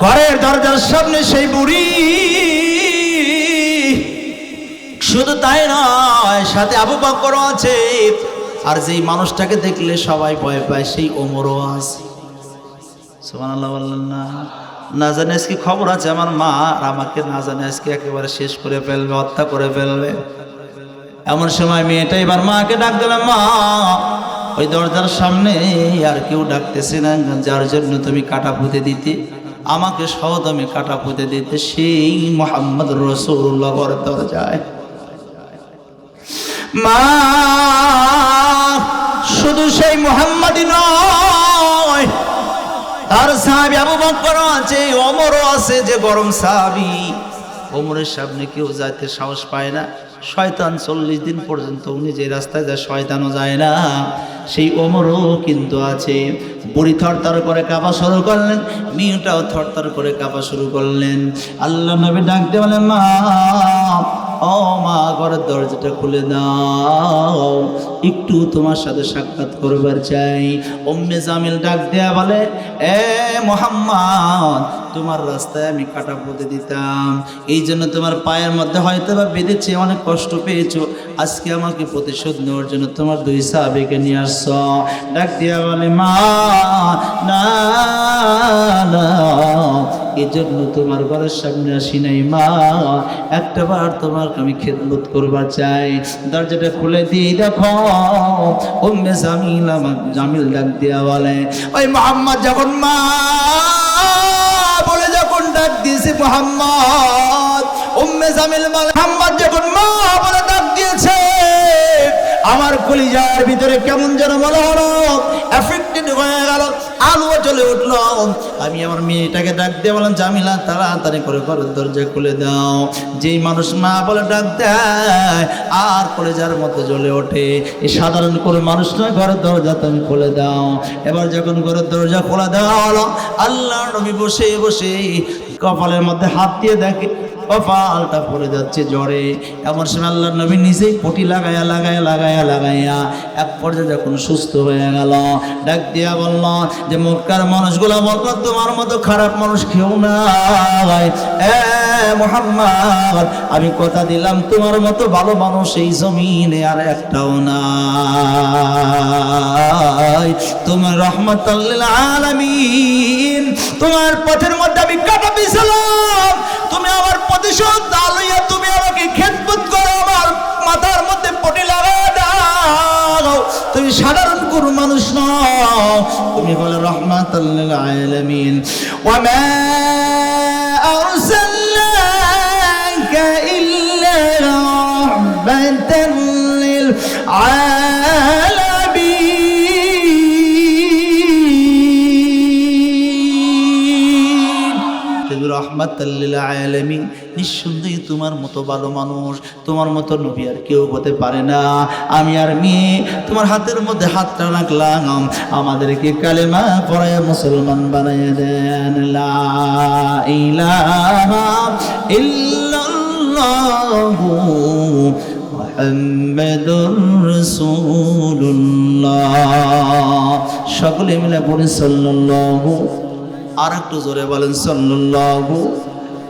ঘরের দরজার সামনে সেই বুড়ি। শুধু তাই নয়, সাথে আবু বকর আছে, আর যেই মানুষটাকে দেখলে সবাই ভয় পায় সেই ওমরও আছে। সুবহানাল্লাহ বললেন না? না জানে আজকে খবর আছে আমার মা আর আমাকে না জানে আজকে একেবারে শেষ করে ফেলবে, হত্যা করে ফেলবে। এমন সময় মেয়েটা এবার মাকে ডাক দিল, মা ওই দরজার সামনে আর কেউ ডাকতেছে না, যার জন্য তুমি কাটা পুঁতে দিতে, আমাকে সহ তুমি কাটা পুঁতে দিতে, সেই মুহাম্মদুর রাসূলুল্লাহ ঘরের দরজায়। মা শুধু সেই মুহাম্মাদই নয়, তার সাহাবী আবু বকর আছে, ওমরও আছে, যে গরম সাহাবী। ওমরের সামনে কেউ যাইতে সাহস পায় না। শয়তান 40 দিন পর্যন্ত উনি যে রাস্তায় যায় শয়তানও যায় না। সেই ওমরও কিন্তু আছে। বুড়ি থরথর করে কাঁপা শুরু করলেন, মেয়েটাও থরথর করে কাঁপা শুরু করলেন। আল্লাহ নবী ডাক দিয়ে বলেন, মা, ও মা, ঘরের দরজাটা খুলে দাও, একটু তোমার সাথে সাক্ষাৎ করবার চাই। উম্মে জামিল ডাক দেয়া বলে, এ মুহাম্মদ, তোমার রাস্তায় আমি কাটা পুঁতে দিতাম, এই জন্য তোমার পায়ের মধ্যে হয়তো বা বেঁধেছে, অনেক কষ্ট পেয়েছো। আজকে আমাকে প্রতিশোধ নেওয়ার জন্য তোমার 2 সাহাবীকে নিয়ে আসছ। ডাক দিয়া বলে, মা, না না, এই জন্য তোমার ঘরের সামনে আসি নাই মা, একটা বার তোমার আমি খেদমত করবার চাই। দরজাটা খুলে দিয়ে দেখো উম্মে জামিল ডাক দিয়া বলে, ওই মুহাম্মদ যখন মা বলে যখন ডাক দিয়েছে মুহাম্মদ, উম্মে জামিল বলে, মুহাম্মদ যখন মা বলে ডাক দিয়েছে, আমার কলিজার ভিতরে কেমন যেন মনে হলো এফেক্টেড হয়ে গেল, আলো জ্বলে উঠলো। আমি আমার মেয়েটাকে ডাক দিয়ে বললাম, জামিলা, তাড়াতাড়ি করে ঘরের দরজা খুলে দাও। যেই মানুষ মা বলে ডাক দেয় আর কলিজার মধ্যে জ্বলে ওঠে, এই সাধারণ করে মানুষ নয়, ঘরের দরজা তুমি খুলে দাও। এবার যখন ঘরের দরজা খোলা দেওয়া হলো, আল্লাহ নবী বসে বসে কপালের মধ্যে হাত দিয়ে দেখে কপালটা পড়ে যাচ্ছে জ্বরে। এমন সময় আল্লাহ নবী নিজেই পটি লাগাইয়া এক পর্যায়ে যখন সুস্থ হয়ে গেল, ডাক দিয়া বলল যে, মক্কার মানুষগুলা বলল, তোমার মতো খারাপ মানুষ কেউ নাই, এ মুহাম্মদ, আমি কথা দিলাম তোমার মতো ভালো মানুষ এই জমিনে আর একটাও নাই। তোমার রহমাতুল লিল আলামিন, তোমার পথের মধ্যে আমি কাটা বিছালাম, তুমি আমার প্রতিশোধ আলইয়া তুমি আমাকে খেদমত করো, আমার মাথার মধ্যে পটি লাগায় দাও। তুমি সাধারণ কোনো মানুষ নও, তুমি বলে রহমাতুল লিল আলামিন। ওয়া মা আরসালনাকা ইল্লা রাহমাতাল লিল আলামিন। রহমাতাল লিল আলামিন, নিঃসন্দেহে তোমার মতো ভালো মানুষ, তোমার মতো নবী আর কেউ হতে পারে না। আমি আর মেয়ে তোমার হাতের মধ্যে হাতটা রাখলাম, আমাদেরকে কালেমা পড়ায় মুসলমান বানায় দেন। লা ইলাহা ইল্লাল্লাহু মুহাম্মাদুর রাসূলুল্লাহ। সকলে মিলে পড়ি সাল্লাল্লাহু, আর একটু জোরে বলেন সাল্লাল্লাহু